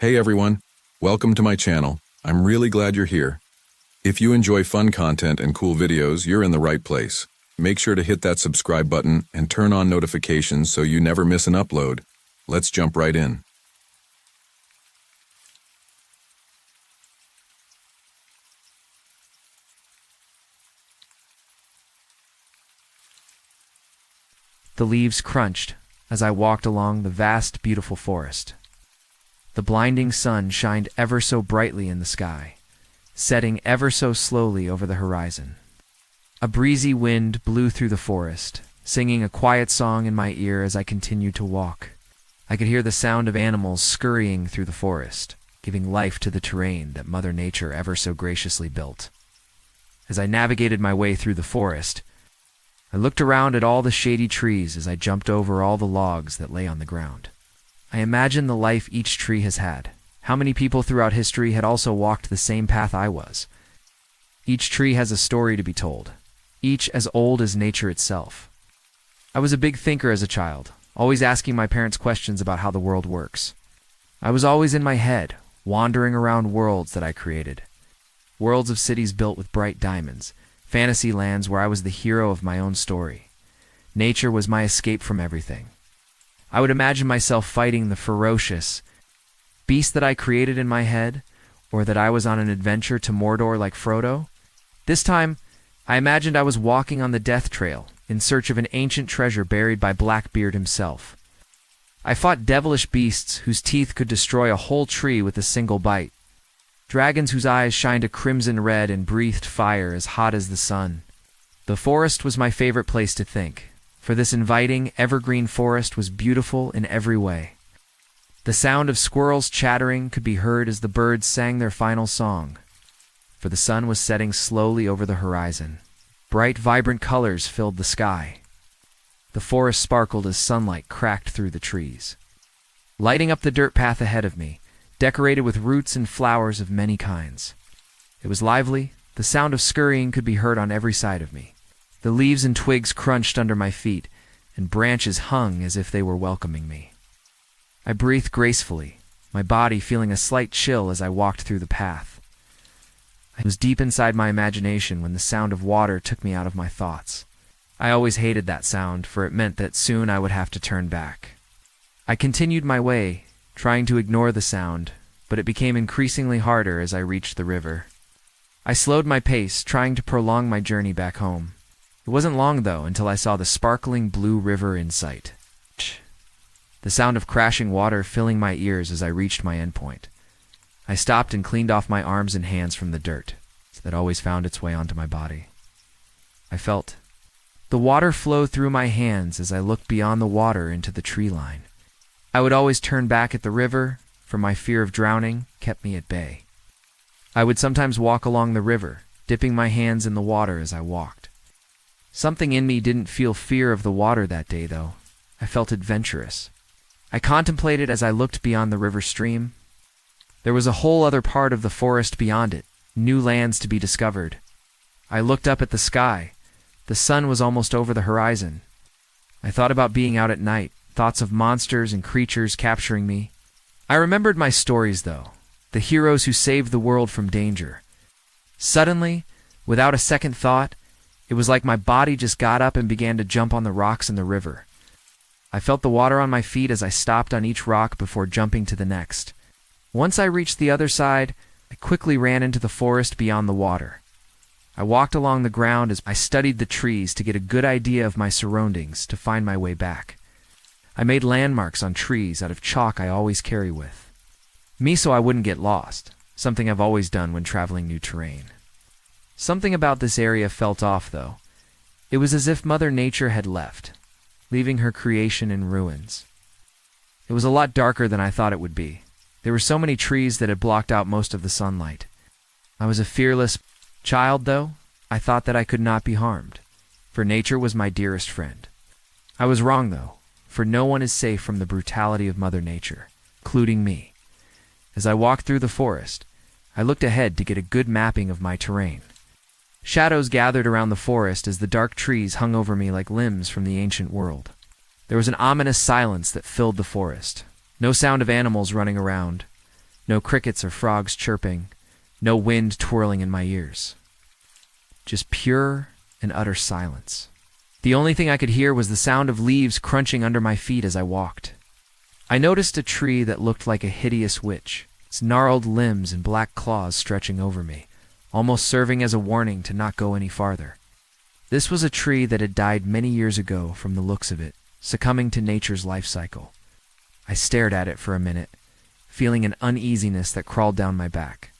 Hey everyone, welcome to my channel. I'm really glad you're here. If you enjoy fun content and cool videos, you're in the right place. Make sure to hit that subscribe button and turn on notifications so you never miss an upload. Let's jump right in. The leaves crunched as I walked along the vast, beautiful forest. The blinding sun shined ever so brightly in the sky, setting ever so slowly over the horizon. A breezy wind blew through the forest, singing a quiet song in my ear as I continued to walk. I could hear the sound of animals scurrying through the forest, giving life to the terrain that Mother Nature ever so graciously built. As I navigated my way through the forest, I looked around at all the shady trees as I jumped over all the logs that lay on the ground. I imagined the life each tree has had. How many people throughout history had also walked the same path I was? Each tree has a story to be told, each as old as nature itself. I was a big thinker as a child, always asking my parents questions about how the world works. I was always in my head, wandering around worlds that I created. Worlds of cities built with bright diamonds, fantasy lands where I was the hero of my own story. Nature was my escape from everything. I would imagine myself fighting the ferocious beast that I created in my head, or that I was on an adventure to Mordor like Frodo. This time, I imagined I was walking on the death trail in search of an ancient treasure buried by Blackbeard himself. I fought devilish beasts whose teeth could destroy a whole tree with a single bite. Dragons whose eyes shined a crimson red and breathed fire as hot as the sun. The forest was my favorite place to think, for this inviting, evergreen forest was beautiful in every way. The sound of squirrels chattering could be heard as the birds sang their final song, for the sun was setting slowly over the horizon. Bright, vibrant colors filled the sky. The forest sparkled as sunlight cracked through the trees, lighting up the dirt path ahead of me, decorated with roots and flowers of many kinds. It was lively. The sound of scurrying could be heard on every side of me. The leaves and twigs crunched under my feet, and branches hung as if they were welcoming me. I breathed gracefully, my body feeling a slight chill as I walked through the path. I was deep inside my imagination when the sound of water took me out of my thoughts. I always hated that sound, for it meant that soon I would have to turn back. I continued my way, trying to ignore the sound, but it became increasingly harder as I reached the river. I slowed my pace, trying to prolong my journey back home. It wasn't long, though, until I saw the sparkling blue river in sight. The sound of crashing water filling my ears as I reached my endpoint. I stopped and cleaned off my arms and hands from the dirt that always found its way onto my body. I felt the water flow through my hands as I looked beyond the water into the tree line. I would always turn back at the river, for my fear of drowning kept me at bay. I would sometimes walk along the river, dipping my hands in the water as I walked. Something in me didn't feel fear of the water that day, though. I felt adventurous. I contemplated as I looked beyond the river stream. There was a whole other part of the forest beyond it, new lands to be discovered. I looked up at the sky. The sun was almost over the horizon. I thought about being out at night, thoughts of monsters and creatures capturing me. I remembered my stories, though, the heroes who saved the world from danger. Suddenly, without a second thought, it was like my body just got up and began to jump on the rocks in the river. I felt the water on my feet as I stopped on each rock before jumping to the next. Once I reached the other side, I quickly ran into the forest beyond the water. I walked along the ground as I studied the trees to get a good idea of my surroundings to find my way back. I made landmarks on trees out of chalk I always carry with me so I wouldn't get lost, something I've always done when traveling new terrain. Something about this area felt off, though. It was as if Mother Nature had left, leaving her creation in ruins. It was a lot darker than I thought it would be. There were so many trees that had blocked out most of the sunlight. I was a fearless child, though. I thought that I could not be harmed, for nature was my dearest friend. I was wrong, though, for no one is safe from the brutality of Mother Nature, including me. As I walked through the forest, I looked ahead to get a good mapping of my terrain. Shadows gathered around the forest as the dark trees hung over me like limbs from the ancient world. There was an ominous silence that filled the forest. No sound of animals running around. No crickets or frogs chirping, no wind twirling in my ears. Just pure and utter silence. The only thing I could hear was the sound of leaves crunching under my feet as I walked. I noticed a tree that looked like a hideous witch, its gnarled limbs and black claws stretching over me, almost serving as a warning to not go any farther. This was a tree that had died many years ago from the looks of it, succumbing to nature's life cycle. I stared at it for a minute, feeling an uneasiness that crawled down my back.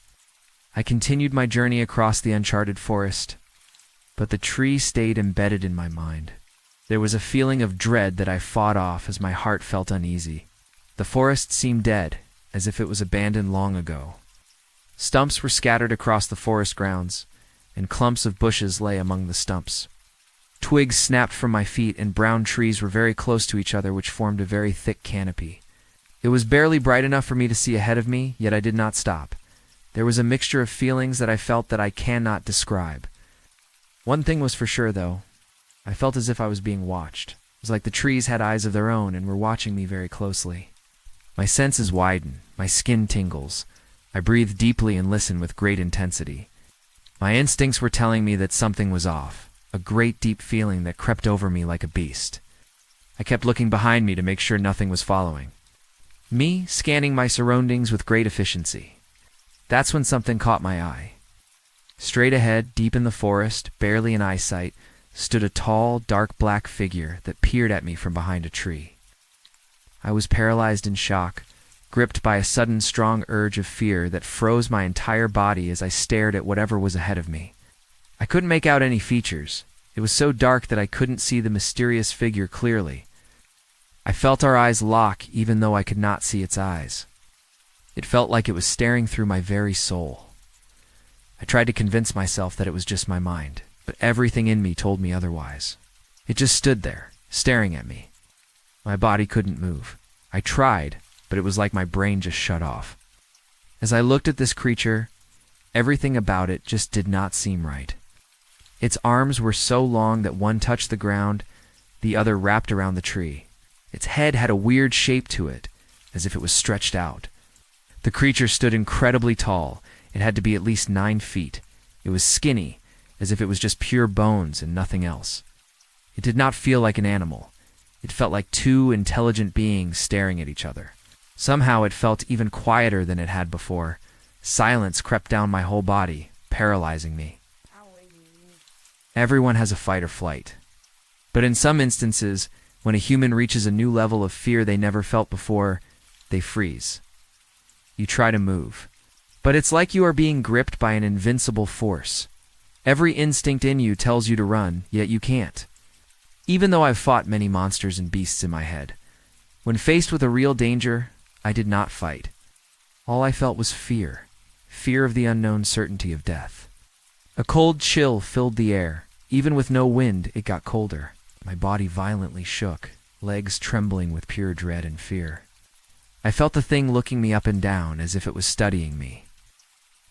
I continued my journey across the uncharted forest, but the tree stayed embedded in my mind. There was a feeling of dread that I fought off as my heart felt uneasy. The forest seemed dead, as if it was abandoned long ago. Stumps were scattered across the forest grounds, and clumps of bushes lay among the stumps. Twigs snapped from my feet, and brown trees were very close to each other, which formed a very thick canopy. It was barely bright enough for me to see ahead of me, yet I did not stop. There was a mixture of feelings that I felt that I cannot describe. One thing was for sure, though. I felt as if I was being watched. It was like the trees had eyes of their own and were watching me very closely. My senses widen, my skin tingles. I breathe deeply and listen with great intensity. My instincts were telling me that something was off, a great deep feeling that crept over me like a beast. I kept looking behind me to make sure nothing was following. Me scanning my surroundings with great efficiency. That's when something caught my eye. Straight ahead, deep in the forest, barely in eyesight, stood a tall, dark black figure that peered at me from behind a tree. I was paralyzed in shock, gripped by a sudden strong urge of fear that froze my entire body as I stared at whatever was ahead of me. I couldn't make out any features. It was so dark that I couldn't see the mysterious figure clearly. I felt our eyes lock even though I could not see its eyes. It felt like it was staring through my very soul. I tried to convince myself that it was just my mind, but everything in me told me otherwise. It just stood there, staring at me. My body couldn't move. I tried, but it was like my brain just shut off. As I looked at this creature, everything about it just did not seem right. Its arms were so long that one touched the ground, the other wrapped around the tree. Its head had a weird shape to it, as if it was stretched out. The creature stood incredibly tall. It had to be at least 9 feet. It was skinny, as if it was just pure bones and nothing else. It did not feel like an animal. It felt like two intelligent beings staring at each other. Somehow it felt even quieter than it had before. Silence crept down my whole body, paralyzing me. Everyone has a fight or flight. But in some instances, when a human reaches a new level of fear they never felt before, they freeze. You try to move. But it's like you are being gripped by an invincible force. Every instinct in you tells you to run, yet you can't. Even though I've fought many monsters and beasts in my head, when faced with a real danger, I did not fight. All I felt was fear. Fear of the unknown certainty of death. A cold chill filled the air. Even with no wind, it got colder. My body violently shook, legs trembling with pure dread and fear. I felt the thing looking me up and down as if it was studying me.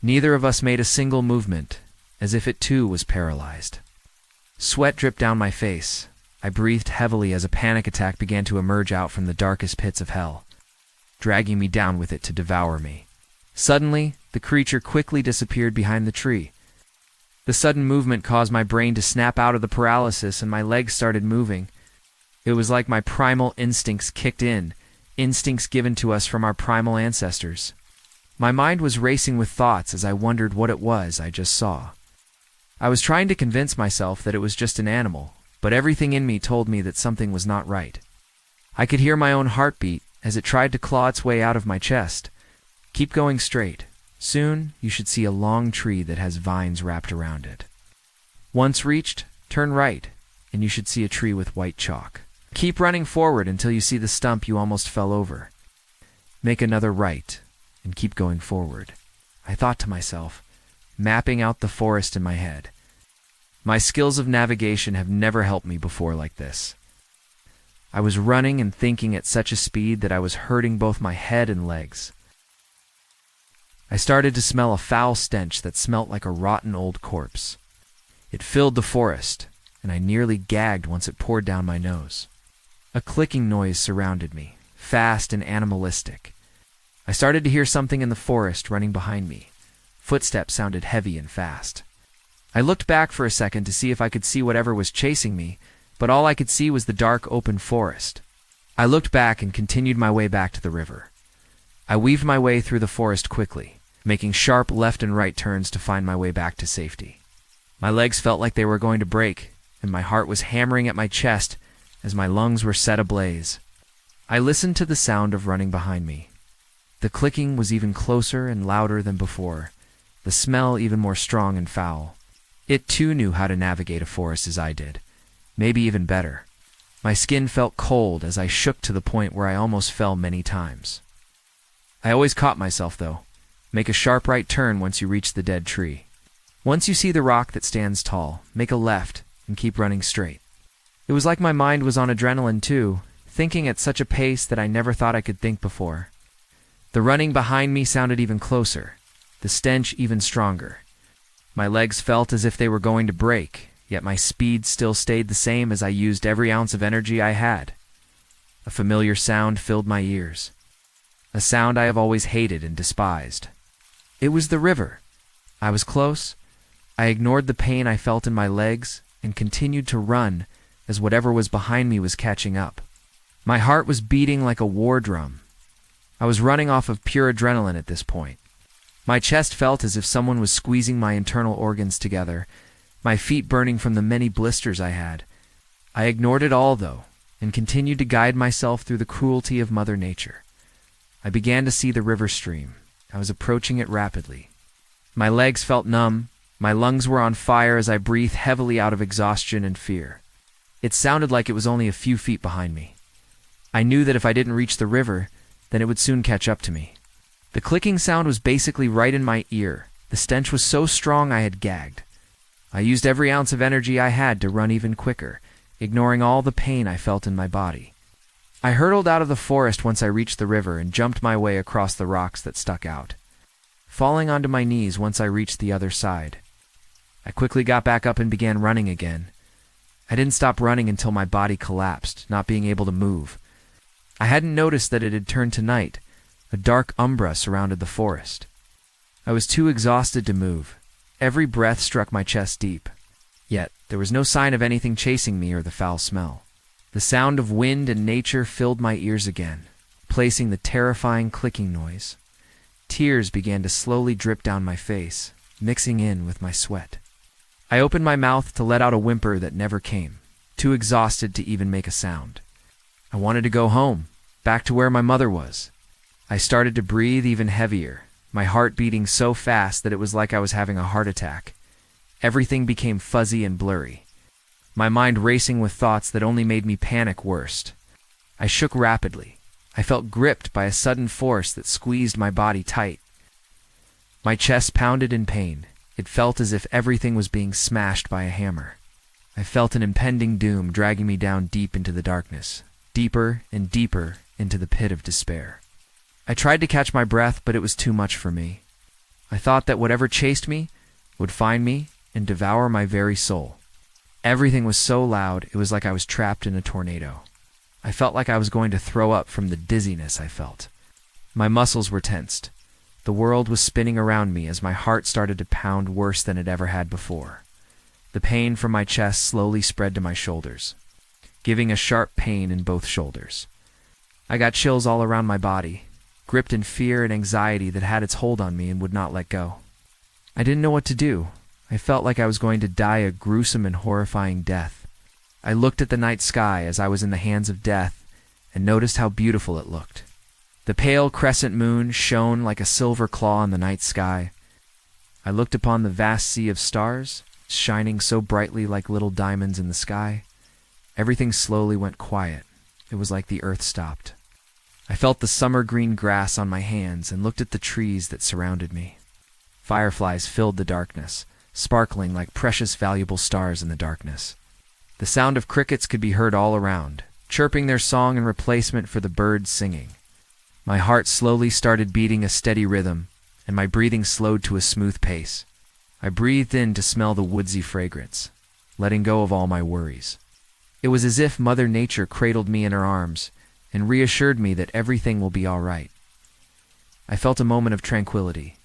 Neither of us made a single movement, as if it too was paralyzed. Sweat dripped down my face. I breathed heavily as a panic attack began to emerge out from the darkest pits of hell, dragging me down with it to devour me. Suddenly, the creature quickly disappeared behind the tree. The sudden movement caused my brain to snap out of the paralysis and my legs started moving. It was like my primal instincts kicked in, instincts given to us from our primal ancestors. My mind was racing with thoughts as I wondered what it was I just saw. I was trying to convince myself that it was just an animal, but everything in me told me that something was not right. I could hear my own heartbeat as it tried to claw its way out of my chest. Keep going straight. Soon, you should see a long tree that has vines wrapped around it. Once reached, turn right, and you should see a tree with white chalk. Keep running forward until you see the stump you almost fell over. Make another right, and keep going forward. I thought to myself, mapping out the forest in my head. My skills of navigation have never helped me before like this. I was running and thinking at such a speed that I was hurting both my head and legs. I started to smell a foul stench that smelt like a rotten old corpse. It filled the forest, and I nearly gagged once it poured down my nose. A clicking noise surrounded me, fast and animalistic. I started to hear something in the forest running behind me. Footsteps sounded heavy and fast. I looked back for a second to see if I could see whatever was chasing me, but all I could see was the dark, open forest. I looked back and continued my way back to the river. I weaved my way through the forest quickly, making sharp left and right turns to find my way back to safety. My legs felt like they were going to break, and my heart was hammering at my chest as my lungs were set ablaze. I listened to the sound of running behind me. The clicking was even closer and louder than before, the smell even more strong and foul. It too knew how to navigate a forest as I did, maybe even better. My skin felt cold as I shook to the point where I almost fell many times. I always caught myself, though. Make a sharp right turn once you reach the dead tree. Once you see the rock that stands tall, make a left and keep running straight. It was like my mind was on adrenaline too, thinking at such a pace that I never thought I could think before. The running behind me sounded even closer, the stench even stronger. My legs felt as if they were going to break, yet my speed still stayed the same as I used every ounce of energy I had. A familiar sound filled my ears, a sound I have always hated and despised. It was the river. I was close. I ignored the pain I felt in my legs and continued to run as whatever was behind me was catching up. My heart was beating like a war drum. I was running off of pure adrenaline at this point. My chest felt as if someone was squeezing my internal organs together, my feet burning from the many blisters I had. I ignored it all, though, and continued to guide myself through the cruelty of Mother Nature. I began to see the river stream. I was approaching it rapidly. My legs felt numb. My lungs were on fire as I breathed heavily out of exhaustion and fear. It sounded like it was only a few feet behind me. I knew that if I didn't reach the river, then it would soon catch up to me. The clicking sound was basically right in my ear. The stench was so strong I had gagged. I used every ounce of energy I had to run even quicker, ignoring all the pain I felt in my body. I hurtled out of the forest once I reached the river and jumped my way across the rocks that stuck out, falling onto my knees once I reached the other side. I quickly got back up and began running again. I didn't stop running until my body collapsed, not being able to move. I hadn't noticed that it had turned to night. A dark umbra surrounded the forest. I was too exhausted to move. Every breath struck my chest deep. Yet there was no sign of anything chasing me or the foul smell. The sound of wind and nature filled my ears again, replacing the terrifying clicking noise. Tears began to slowly drip down my face, mixing in with my sweat. I opened my mouth to let out a whimper that never came, too exhausted to even make a sound. I wanted to go home, back to where my mother was. I started to breathe even heavier, my heart beating so fast that it was like I was having a heart attack. Everything became fuzzy and blurry, my mind racing with thoughts that only made me panic worse. I shook rapidly. I felt gripped by a sudden force that squeezed my body tight. My chest pounded in pain. It felt as if everything was being smashed by a hammer. I felt an impending doom dragging me down deep into the darkness, deeper and deeper into the pit of despair. I tried to catch my breath, but it was too much for me. I thought that whatever chased me would find me and devour my very soul. Everything was so loud, it was like I was trapped in a tornado. I felt like I was going to throw up from the dizziness I felt. My muscles were tensed. The world was spinning around me as my heart started to pound worse than it ever had before. The pain from my chest slowly spread to my shoulders, giving a sharp pain in both shoulders. I got chills all around my body, gripped in fear and anxiety that had its hold on me and would not let go. I didn't know what to do. I felt like I was going to die a gruesome and horrifying death. I looked at the night sky as I was in the hands of death and noticed how beautiful it looked. The pale crescent moon shone like a silver claw in the night sky. I looked upon the vast sea of stars, shining so brightly like little diamonds in the sky. Everything slowly went quiet. It was like the earth stopped. I felt the summer green grass on my hands and looked at the trees that surrounded me. Fireflies filled the darkness, sparkling like precious valuable stars in the darkness. The sound of crickets could be heard all around, chirping their song in replacement for the birds singing. My heart slowly started beating a steady rhythm, and my breathing slowed to a smooth pace. I breathed in to smell the woodsy fragrance, letting go of all my worries. It was as if Mother Nature cradled me in her arms and reassured me that everything will be all right. I felt a moment of tranquility.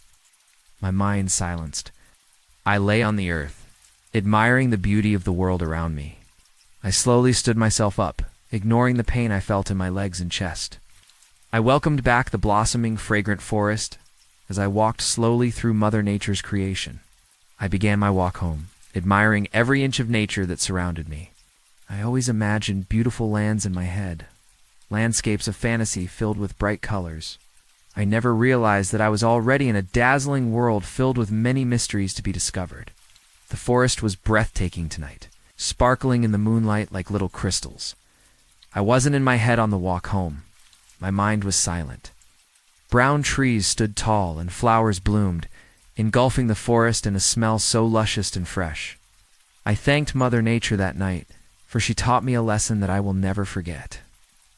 My mind silenced. I lay on the earth, admiring the beauty of the world around me. I slowly stood myself up, ignoring the pain I felt in my legs and chest. I welcomed back the blossoming, fragrant forest as I walked slowly through Mother Nature's creation. I began my walk home, admiring every inch of nature that surrounded me. I always imagined beautiful lands in my head, landscapes of fantasy filled with bright colors. I never realized that I was already in a dazzling world filled with many mysteries to be discovered. The forest was breathtaking tonight, sparkling in the moonlight like little crystals. I wasn't in my head on the walk home. My mind was silent. Brown trees stood tall and flowers bloomed, engulfing the forest in a smell so luscious and fresh. I thanked Mother Nature that night, for she taught me a lesson that I will never forget.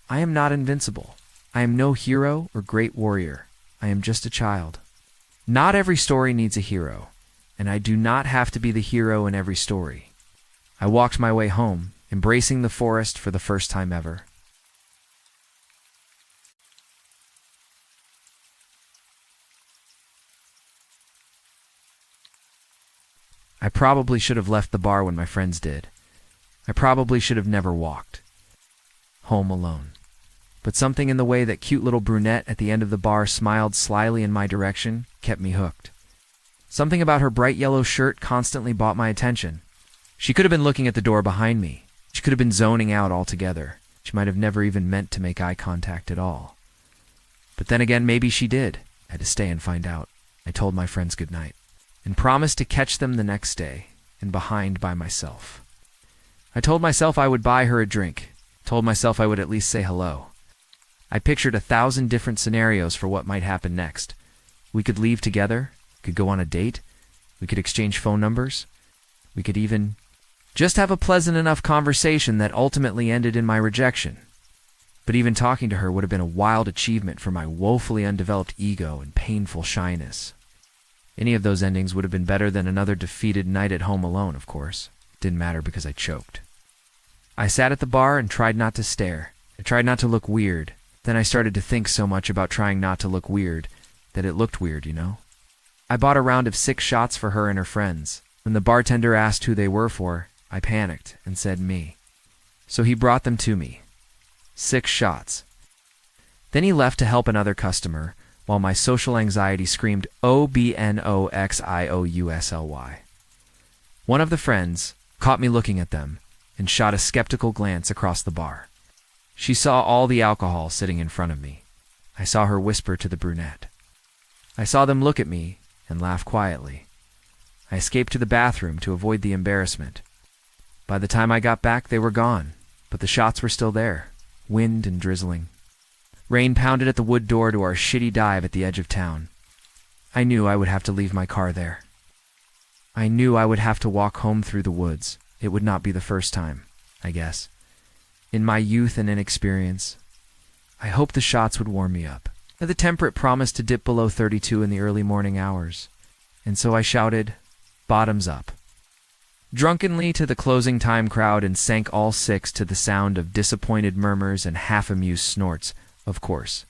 I am not invincible. I am no hero or great warrior. I am just a child. Not every story needs a hero, and I do not have to be the hero in every story. I walked my way home, embracing the forest for the first time ever. I probably should have left the bar when my friends did. I probably should have never walked home alone. But something in the way that cute little brunette at the end of the bar smiled slyly in my direction kept me hooked. Something about her bright yellow shirt constantly bought my attention. She could have been looking at the door behind me. She could have been zoning out altogether. She might have never even meant to make eye contact at all. But then again, maybe she did. I had to stay and find out. I told my friends goodnight and promised to catch them the next day and behind by myself. I told myself I would buy her a drink. Told myself I would at least say hello. I pictured 1,000 different scenarios for what might happen next. We could leave together, could go on a date, we could exchange phone numbers, we could even just have a pleasant enough conversation that ultimately ended in my rejection. But even talking to her would have been a wild achievement for my woefully undeveloped ego and painful shyness. Any of those endings would have been better than another defeated night at home alone, of course. Didn't matter because I choked. I sat at the bar and tried not to stare. I tried not to look weird. Then I started to think so much about trying not to look weird that it looked weird, you know? I bought a round of 6 shots for her and her friends. When the bartender asked who they were for, I panicked and said me. So he brought them to me. 6 shots. Then he left to help another customer, while my social anxiety screamed OBNOXIOUSLY. One of the friends caught me looking at them and shot a skeptical glance across the bar. She saw all the alcohol sitting in front of me. I saw her whisper to the brunette. I saw them look at me and laugh quietly. I escaped to the bathroom to avoid the embarrassment. By the time I got back, they were gone, but the shots were still there, wind and drizzling. Rain pounded at the wood door to our shitty dive at the edge of town. I knew I would have to leave my car there. I knew I would have to walk home through the woods. It would not be the first time, I guess. In my youth and inexperience, I hoped the shots would warm me up. The temperature promised to dip below 32 in the early morning hours, and so I shouted, "Bottoms up," drunkenly to the closing time crowd and sank all 6 to the sound of disappointed murmurs and half-amused snorts, of course.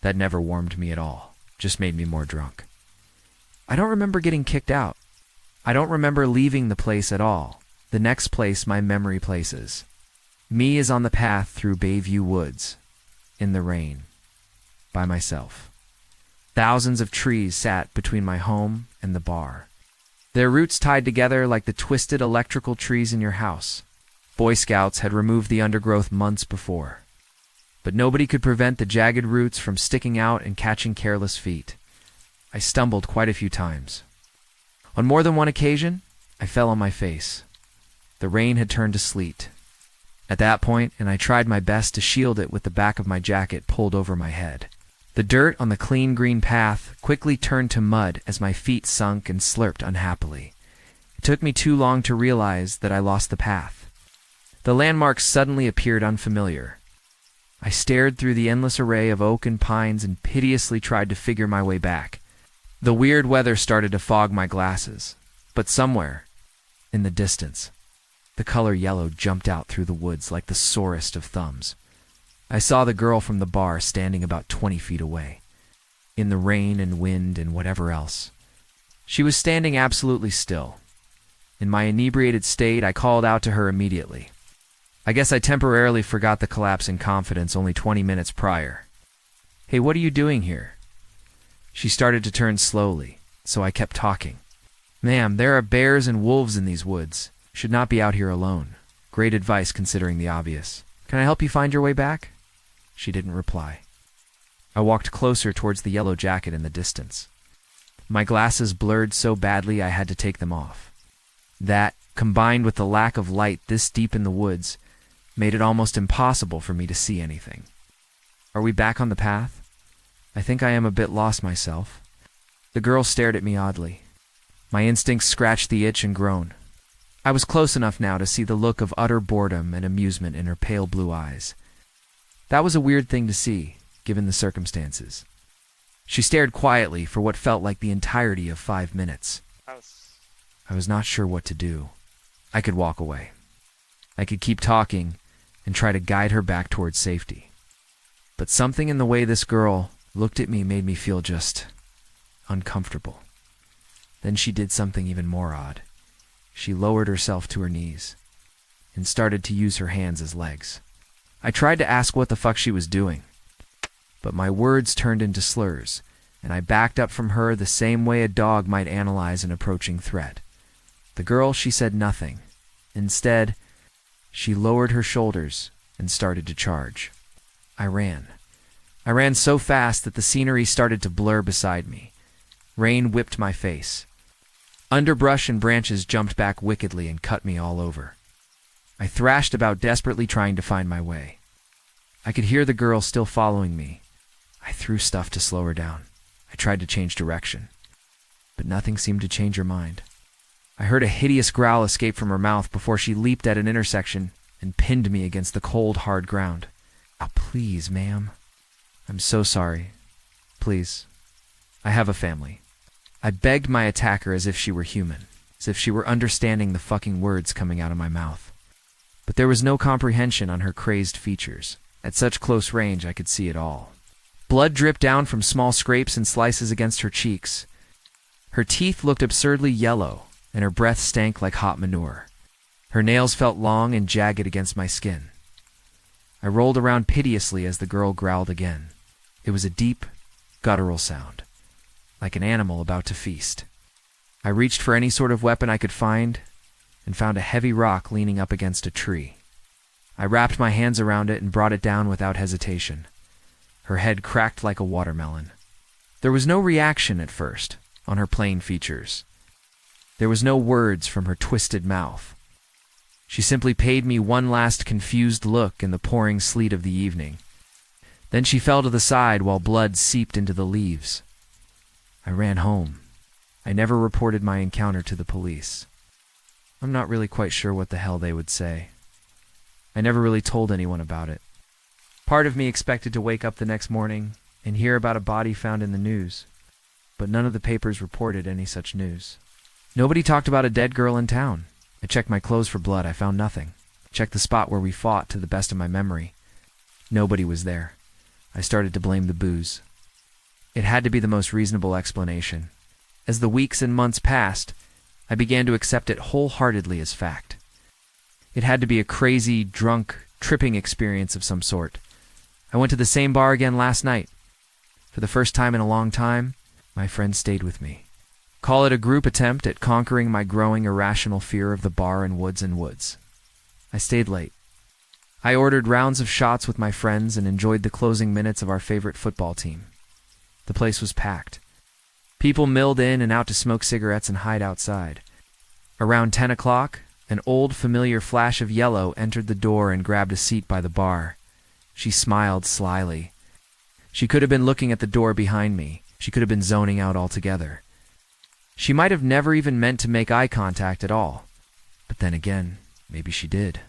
That never warmed me at all, just made me more drunk. I don't remember getting kicked out. I don't remember leaving the place at all. The next place my memory places. Me is on the path through Bayview Woods, in the rain, by myself. Thousands of trees sat between my home and the bar, their roots tied together like the twisted electrical trees in your house. Boy Scouts had removed the undergrowth months before, but nobody could prevent the jagged roots from sticking out and catching careless feet. I stumbled quite a few times. On more than one occasion, I fell on my face. The rain had turned to sleet. At that point, and I tried my best to shield it with the back of my jacket pulled over my head. The dirt on the clean green path quickly turned to mud as my feet sunk and slurped unhappily. It took me too long to realize that I lost the path. The landmarks suddenly appeared unfamiliar. I stared through the endless array of oak and pines and piteously tried to figure my way back. The weird weather started to fog my glasses, but somewhere, in the distance, the color yellow jumped out through the woods like the sorest of thumbs. I saw the girl from the bar standing about 20 feet away. in the rain and wind and whatever else. She was standing absolutely still. In my inebriated state, I called out to her immediately. I guess I temporarily forgot the collapse in confidence only 20 minutes prior. "Hey, what are you doing here?" She started to turn slowly, so I kept talking. "Ma'am, there are bears and wolves in these woods. Should not be out here alone. Great advice considering the obvious. Can I help you find your way back?" She didn't reply. I walked closer towards the yellow jacket in the distance. My glasses blurred so badly I had to take them off. That, combined with the lack of light this deep in the woods, made it almost impossible for me to see anything. "Are we back on the path? I think I am a bit lost myself." The girl stared at me oddly. My instincts scratched the itch and groaned. I was close enough now to see the look of utter boredom and amusement in her pale blue eyes. That was a weird thing to see, given the circumstances. She stared quietly for what felt like the entirety of 5 minutes. I was not sure what to do. I could walk away. I could keep talking and try to guide her back towards safety. But something in the way this girl looked at me made me feel just uncomfortable. Then she did something even more odd. She lowered herself to her knees and started to use her hands as legs. I tried to ask what the fuck she was doing, but my words turned into slurs, and I backed up from her the same way a dog might analyze an approaching threat. The girl, she said nothing. Instead, she lowered her shoulders and started to charge. I ran. I ran so fast that the scenery started to blur beside me. Rain whipped my face. Underbrush and branches jumped back wickedly and cut me all over. I thrashed about desperately trying to find my way. I could hear the girl still following me. I threw stuff to slow her down. I tried to change direction, but nothing seemed to change her mind. I heard a hideous growl escape from her mouth before she leaped at an intersection and pinned me against the cold, hard ground. "Oh, please, ma'am." "I'm so sorry. Please. I have a family." I begged my attacker as if she were human, as if she were understanding the fucking words coming out of my mouth. But there was no comprehension on her crazed features. At such close range, I could see it all. Blood dripped down from small scrapes and slices against her cheeks. Her teeth looked absurdly yellow, and her breath stank like hot manure. Her nails felt long and jagged against my skin. I rolled around piteously as the girl growled again. It was a deep, guttural sound, like an animal about to feast. I reached for any sort of weapon I could find and found a heavy rock leaning up against a tree. I wrapped my hands around it and brought it down without hesitation. Her head cracked like a watermelon. There was no reaction at first on her plain features. There was no words from her twisted mouth. She simply paid me one last confused look in the pouring sleet of the evening. Then she fell to the side while blood seeped into the leaves. I ran home. I never reported my encounter to the police. I'm not really quite sure what the hell they would say. I never really told anyone about it. Part of me expected to wake up the next morning and hear about a body found in the news, but none of the papers reported any such news. Nobody talked about a dead girl in town. I checked my clothes for blood. I found nothing. Checked the spot where we fought to the best of my memory. Nobody was there. I started to blame the booze. It had to be the most reasonable explanation. As the weeks and months passed, I began to accept it wholeheartedly as fact. It had to be a crazy, drunk, tripping experience of some sort. I went to the same bar again last night. For the first time in a long time, my friend stayed with me. Call it a group attempt at conquering my growing irrational fear of the bar and woods. I stayed late. I ordered rounds of shots with my friends and enjoyed the closing minutes of our favorite football team. The place was packed. People milled in and out to smoke cigarettes and hide outside. Around 10 o'clock, an old familiar flash of yellow entered the door and grabbed a seat by the bar. She smiled slyly. She could have been looking at the door behind me. She could have been zoning out altogether. She might have never even meant to make eye contact at all. But then again, maybe she did.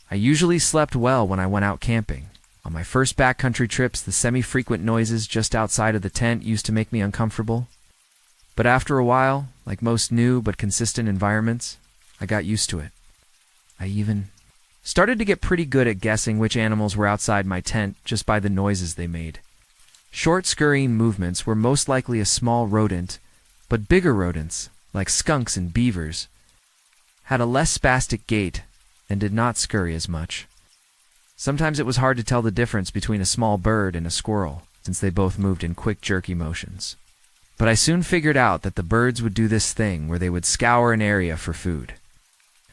I usually slept well when I went out camping. On my first backcountry trips, the semi-frequent noises just outside of the tent used to make me uncomfortable. But after a while, like most new but consistent environments, I got used to it. I even Started to get pretty good at guessing which animals were outside my tent just by the noises they made. Short scurrying movements were most likely a small rodent, but bigger rodents, like skunks and beavers, had a less spastic gait and did not scurry as much. Sometimes it was hard to tell the difference between a small bird and a squirrel, since they both moved in quick, jerky motions. But I soon figured out that the birds would do this thing where they would scour an area for food,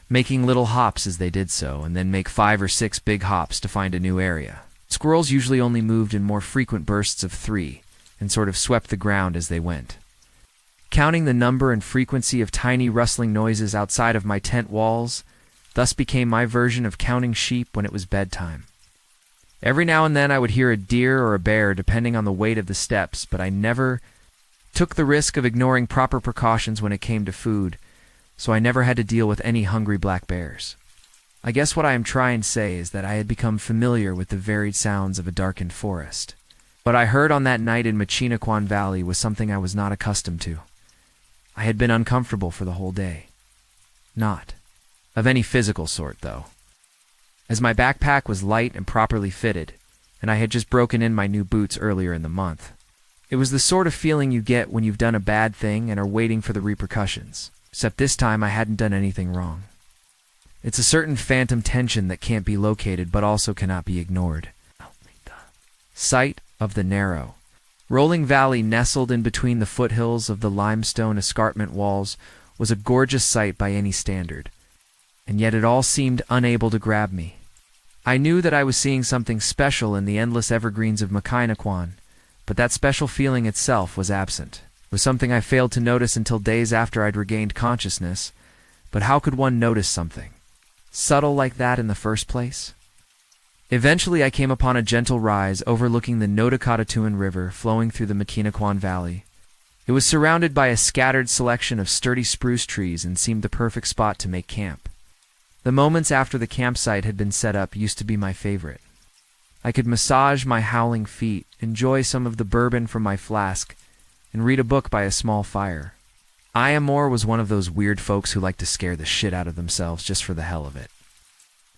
making little hops as they did so, and then make 5 or 6 big hops to find a new area. Squirrels usually only moved in more frequent bursts of 3, and sort of swept the ground as they went. Counting the number and frequency of tiny rustling noises outside of my tent walls thus became my version of counting sheep when it was bedtime. Every now and then I would hear a deer or a bear depending on the weight of the steps, but I never took the risk of ignoring proper precautions when it came to food, so I never had to deal with any hungry black bears. I guess what I am trying to say is that I had become familiar with the varied sounds of a darkened forest. What I heard on that night in Machinaquan Valley was something I was not accustomed to. I had been uncomfortable for the whole day. Not of any physical sort, though, as my backpack was light and properly fitted, and I had just broken in my new boots earlier in the month. It was the sort of feeling you get when you've done a bad thing and are waiting for the repercussions, except this time I hadn't done anything wrong. It's a certain phantom tension that can't be located but also cannot be ignored. Sight of the narrow, rolling valley nestled in between the foothills of the limestone escarpment walls was a gorgeous sight by any standard, and yet it all seemed unable to grab me. I knew that I was seeing something special in the endless evergreens of Machinaquan, but that special feeling itself was absent. It was something I failed to notice until days after I'd regained consciousness, but how could one notice something subtle like that in the first place? Eventually I came upon a gentle rise overlooking the Notakotatuan River flowing through the Machinaquan Valley. It was surrounded by a scattered selection of sturdy spruce trees and seemed the perfect spot to make camp. The moments after the campsite had been set up used to be my favorite. I could massage my howling feet, enjoy some of the bourbon from my flask, and read a book by a small fire. Iamore was one of those weird folks who like to scare the shit out of themselves just for the hell of it.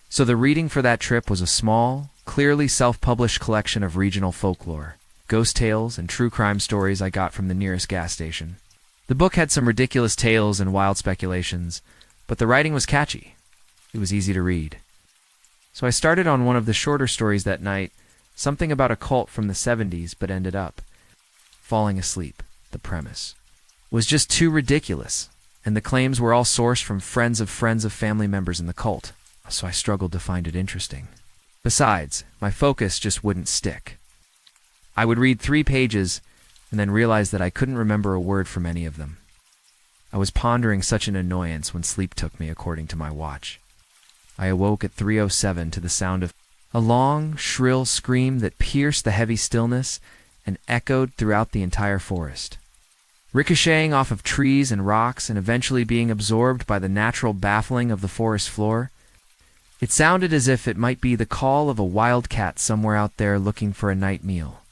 So the reading for that trip was a small, clearly self-published collection of regional folklore, ghost tales, and true crime stories I got from the nearest gas station. The book had some ridiculous tales and wild speculations, but the writing was catchy. It was easy to read. So I started on one of the shorter stories that night, something about a cult from the 70s, but ended up falling asleep. The premise was just too ridiculous, and the claims were all sourced from friends of family members in the cult, so I struggled to find it interesting. Besides, my focus just wouldn't stick. I would read 3 pages and then realize that I couldn't remember a word from any of them. I was pondering such an annoyance when sleep took me according to my watch. I awoke at 3:07 to the sound of a long, shrill scream that pierced the heavy stillness and echoed throughout the entire forest, ricocheting off of trees and rocks and eventually being absorbed by the natural baffling of the forest floor. It sounded as if it might be the call of a wildcat somewhere out there looking for a night meal.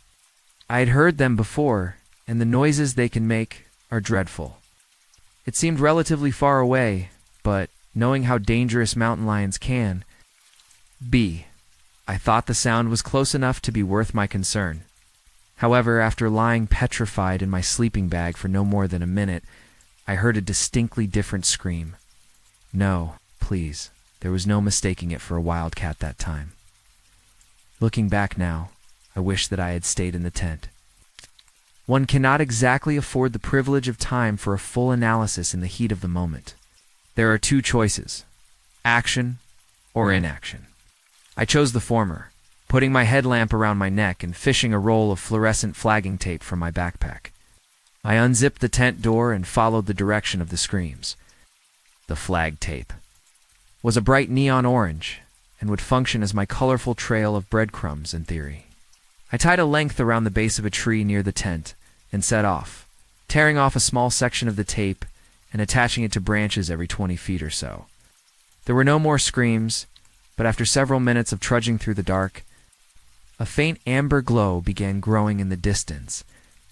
I had heard them before, and the noises they can make are dreadful. It seemed relatively far away, but knowing how dangerous mountain lions can be, I thought the sound was close enough to be worth my concern. However, after lying petrified in my sleeping bag for no more than a minute, I heard a distinctly different scream. No, please, there was no mistaking it for a wildcat that time. Looking back now, I wish that I had stayed in the tent. One cannot exactly afford the privilege of time for a full analysis in the heat of the moment. There are 2 choices: action or inaction. I chose the former, putting my headlamp around my neck and fishing a roll of fluorescent flagging tape from my backpack. I unzipped the tent door and followed the direction of the screams. The flag tape was a bright neon orange and would function as my colorful trail of breadcrumbs in theory. I tied a length around the base of a tree near the tent and set off, tearing off a small section of the tape and attaching it to branches every 20 feet or so. There were no more screams, but after several minutes of trudging through the dark, a faint amber glow began growing in the distance,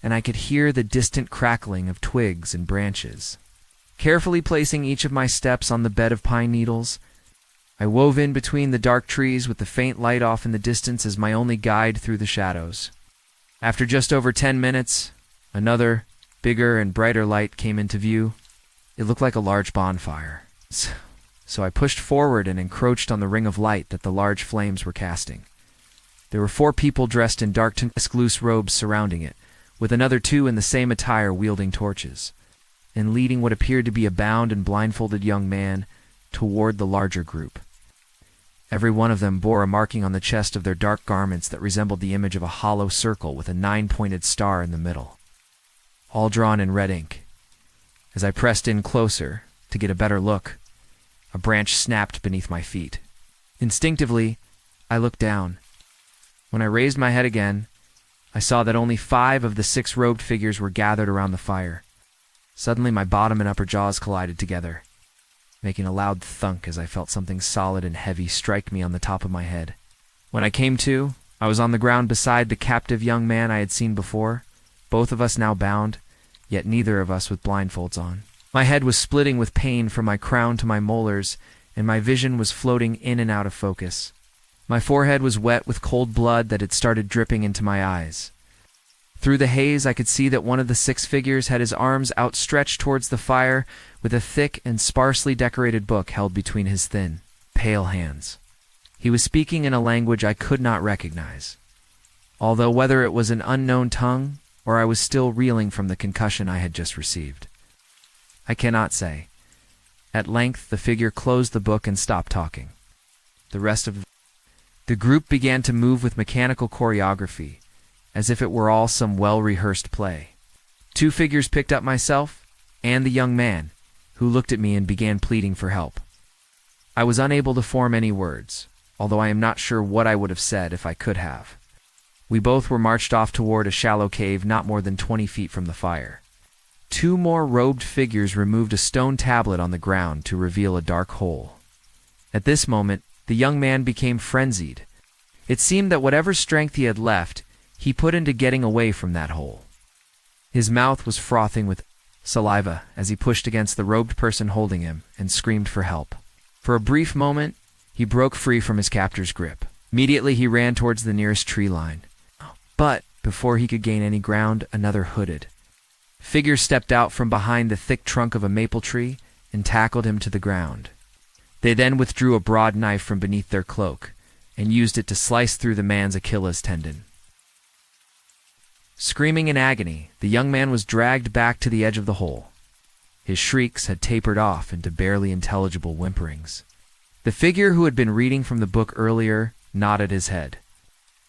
and I could hear the distant crackling of twigs and branches. Carefully placing each of my steps on the bed of pine needles, I wove in between the dark trees with the faint light off in the distance as my only guide through the shadows. After just over 10 minutes, another, bigger and brighter light came into view. It looked like a large bonfire. So I pushed forward and encroached on the ring of light that the large flames were casting. There were 4 people dressed in dark loose robes surrounding it, with another 2 in the same attire wielding torches, and leading what appeared to be a bound and blindfolded young man toward the larger group. Every one of them bore a marking on the chest of their dark garments that resembled the image of a hollow circle with a 9-pointed star in the middle, all drawn in red ink. As I pressed in closer to get a better look, a branch snapped beneath my feet. Instinctively, I looked down. When I raised my head again, I saw that only 5 of the 6 robed figures were gathered around the fire. Suddenly, my bottom and upper jaws collided together, making a loud thunk as I felt something solid and heavy strike me on the top of my head. When I came to, I was on the ground beside the captive young man I had seen before, both of us now bound, yet neither of us with blindfolds on. My head was splitting with pain from my crown to my molars, and my vision was floating in and out of focus. My forehead was wet with cold blood that had started dripping into my eyes. Through the haze, I could see that one of the 6 figures had his arms outstretched towards the fire with a thick and sparsely decorated book held between his thin, pale hands. He was speaking in a language I could not recognize, although whether it was an unknown tongue or I was still reeling from the concussion I had just received, I cannot say. At length, the figure closed the book and stopped talking. The rest of the group began to move with mechanical choreography, as if it were all some well-rehearsed play. 2 figures picked up myself and the young man, who looked at me and began pleading for help. I was unable to form any words, although I am not sure what I would have said if I could have. We both were marched off toward a shallow cave not more than 20 feet from the fire. 2 more robed figures removed a stone tablet on the ground to reveal a dark hole. At this moment, the young man became frenzied. It seemed that whatever strength he had left, he put into getting away from that hole. His mouth was frothing with saliva as he pushed against the robed person holding him and screamed for help. For a brief moment, he broke free from his captor's grip. Immediately, he ran towards the nearest tree line. But before he could gain any ground, another hooded figure stepped out from behind the thick trunk of a maple tree and tackled him to the ground. They then withdrew a broad knife from beneath their cloak and used it to slice through the man's Achilles tendon. Screaming in agony, the young man was dragged back to the edge of the hole. His shrieks had tapered off into barely intelligible whimperings. The figure who had been reading from the book earlier nodded his head,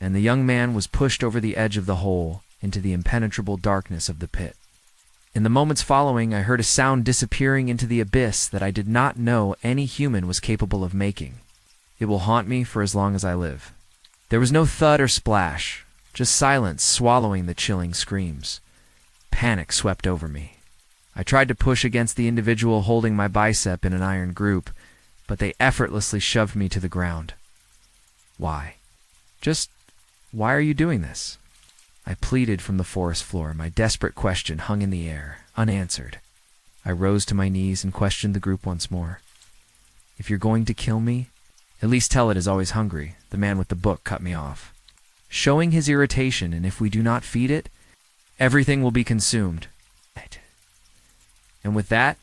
and the young man was pushed over the edge of the hole into the impenetrable darkness of the pit. In the moments following, I heard a sound disappearing into the abyss that I did not know any human was capable of making. It will haunt me for as long as I live. There was no thud or splash, just silence swallowing the chilling screams. Panic swept over me. I tried to push against the individual holding my bicep in an iron group, but they effortlessly shoved me to the ground. Why? Just why are you doing this? I pleaded from the forest floor. My desperate question hung in the air, unanswered. I rose to my knees and questioned the group once more. If you're going to kill me, at least tell it is always hungry. The man with the book cut me off, showing his irritation, and if we do not feed it, everything will be consumed. And with that,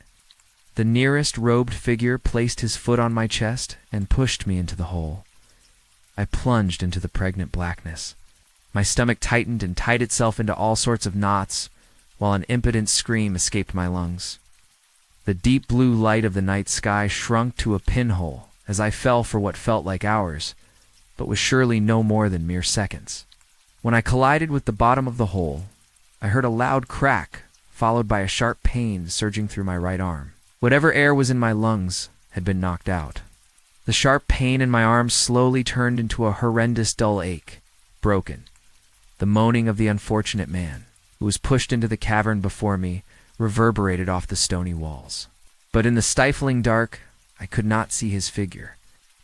the nearest robed figure placed his foot on my chest and pushed me into the hole. I plunged into the pregnant blackness. My stomach tightened and tied itself into all sorts of knots, while an impotent scream escaped my lungs. The deep blue light of the night sky shrunk to a pinhole as I fell for what felt like hours, but was surely no more than mere seconds. When I collided with the bottom of the hole, I heard a loud crack, followed by a sharp pain surging through my right arm. Whatever air was in my lungs had been knocked out. The sharp pain in my arm slowly turned into a horrendous dull ache, broken. The moaning of the unfortunate man, who was pushed into the cavern before me, reverberated off the stony walls. But in the stifling dark, I could not see his figure.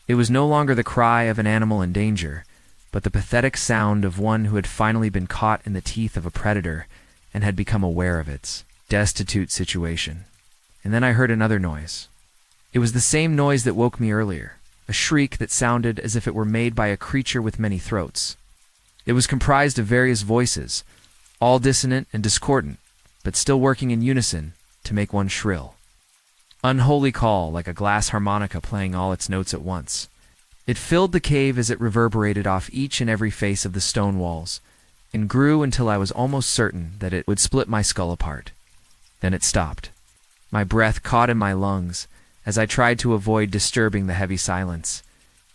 It was no longer the cry of an animal in danger, but the pathetic sound of one who had finally been caught in the teeth of a predator and had become aware of its destitute situation. And then I heard another noise. It was the same noise that woke me earlier, a shriek that sounded as if it were made by a creature with many throats. It was comprised of various voices, all dissonant and discordant, but still working in unison to make one shrill. Unholy call, like a glass harmonica playing all its notes at once. It filled the cave as it reverberated off each and every face of the stone walls, and grew until I was almost certain that it would split my skull apart. Then it stopped. My breath caught in my lungs as I tried to avoid disturbing the heavy silence.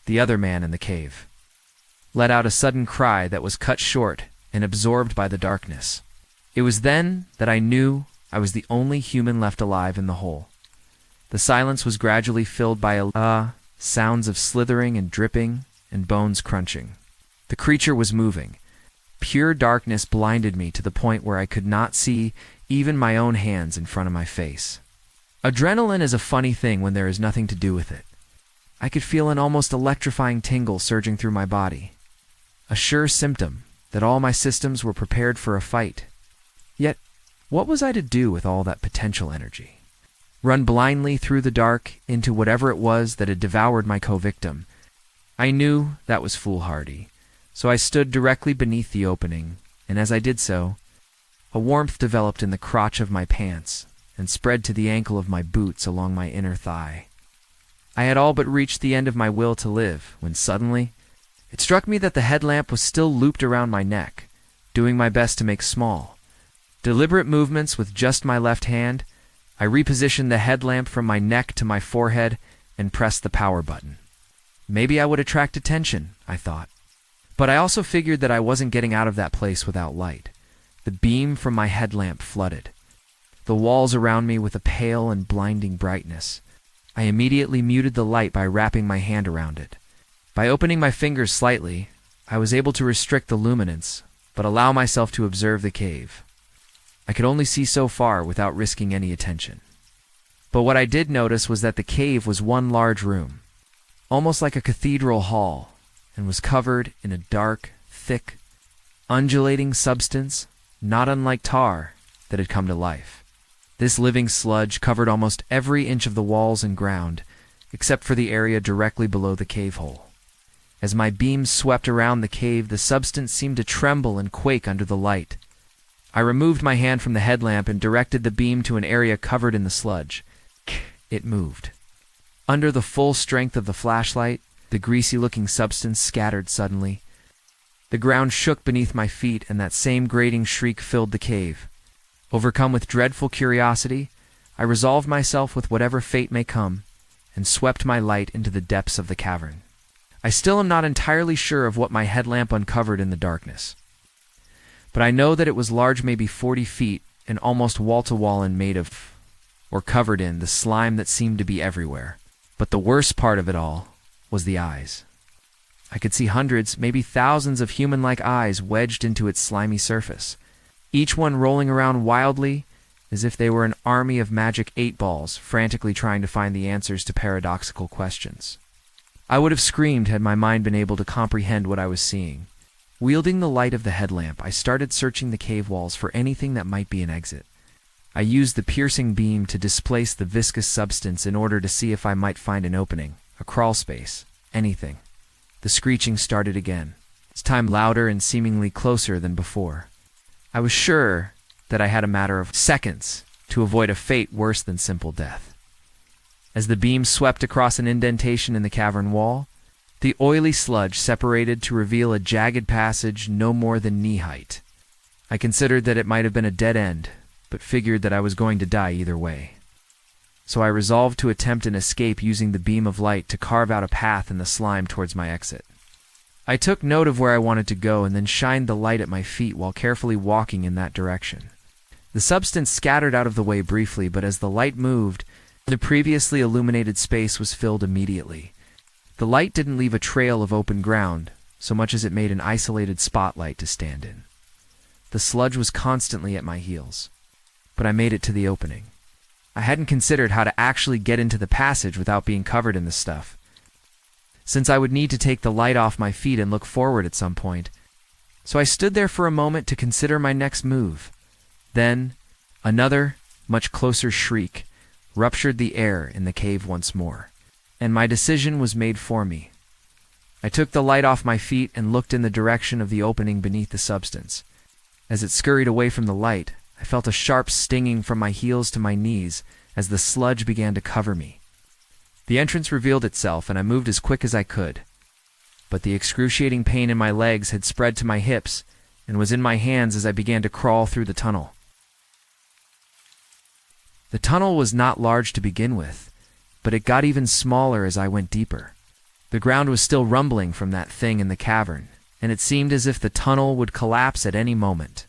The other man in the cave let out a sudden cry that was cut short and absorbed by the darkness. It was then that I knew I was the only human left alive in the hole. The silence was gradually filled by sounds of slithering and dripping and bones crunching. The creature was moving. Pure darkness blinded me to the point where I could not see even my own hands in front of my face. Adrenaline is a funny thing when there is nothing to do with it. I could feel an almost electrifying tingle surging through my body, a sure symptom that all my systems were prepared for a fight. Yet, what was I to do with all that potential energy? Run blindly through the dark into whatever it was that had devoured my co-victim? I knew that was foolhardy, so I stood directly beneath the opening, and as I did so, a warmth developed in the crotch of my pants and spread to the ankle of my boots along my inner thigh. I had all but reached the end of my will to live when suddenly it struck me that the headlamp was still looped around my neck. Doing my best to make small, deliberate movements with just my left hand, I repositioned the headlamp from my neck to my forehead and pressed the power button. Maybe I would attract attention, I thought. But I also figured that I wasn't getting out of that place without light. The beam from my headlamp flooded the walls around me with a pale and blinding brightness. I immediately muted the light by wrapping my hand around it. By opening my fingers slightly, I was able to restrict the luminance, but allow myself to observe the cave. I could only see so far without risking any attention. But what I did notice was that the cave was one large room, almost like a cathedral hall, and was covered in a dark, thick, undulating substance, not unlike tar, that had come to life. This living sludge covered almost every inch of the walls and ground, except for the area directly below the cave hole. As my beams swept around the cave, the substance seemed to tremble and quake under the light. I removed my hand from the headlamp and directed the beam to an area covered in the sludge. It moved. Under the full strength of the flashlight, the greasy-looking substance scattered suddenly. The ground shook beneath my feet, and that same grating shriek filled the cave. Overcome with dreadful curiosity, I resolved myself with whatever fate may come, and swept my light into the depths of the cavern. I still am not entirely sure of what my headlamp uncovered in the darkness, but I know that it was large, maybe 40 feet, and almost wall-to-wall and made of, or covered in, the slime that seemed to be everywhere. But the worst part of it all was the eyes. I could see hundreds, maybe thousands of human-like eyes wedged into its slimy surface, each one rolling around wildly as if they were an army of magic 8-balls frantically trying to find the answers to paradoxical questions. I would have screamed had my mind been able to comprehend what I was seeing. Wielding the light of the headlamp, I started searching the cave walls for anything that might be an exit. I used the piercing beam to displace the viscous substance in order to see if I might find an opening, a crawl space, anything. The screeching started again, this time louder and seemingly closer than before. I was sure that I had a matter of seconds to avoid a fate worse than simple death. As the beam swept across an indentation in the cavern wall, the oily sludge separated to reveal a jagged passage no more than knee-height. I considered that it might have been a dead end, but figured that I was going to die either way. So I resolved to attempt an escape using the beam of light to carve out a path in the slime towards my exit. I took note of where I wanted to go and then shined the light at my feet while carefully walking in that direction. The substance scattered out of the way briefly, but as the light moved, the previously illuminated space was filled immediately. The light didn't leave a trail of open ground, so much as it made an isolated spotlight to stand in. The sludge was constantly at my heels, but I made it to the opening. I hadn't considered how to actually get into the passage without being covered in the stuff, since I would need to take the light off my feet and look forward at some point. So I stood there for a moment to consider my next move. Then, another, much closer shriek ruptured the air in the cave once more. and my decision was made for me. I took the light off my feet and looked in the direction of the opening beneath the substance. As it scurried away from the light, I felt a sharp stinging from my heels to my knees as the sludge began to cover me. The entrance revealed itself, and I moved as quick as I could. But the excruciating pain in my legs had spread to my hips and was in my hands as I began to crawl through the tunnel. The tunnel was not large to begin with, but it got even smaller as I went deeper. The ground was still rumbling from that thing in the cavern, and it seemed as if the tunnel would collapse at any moment.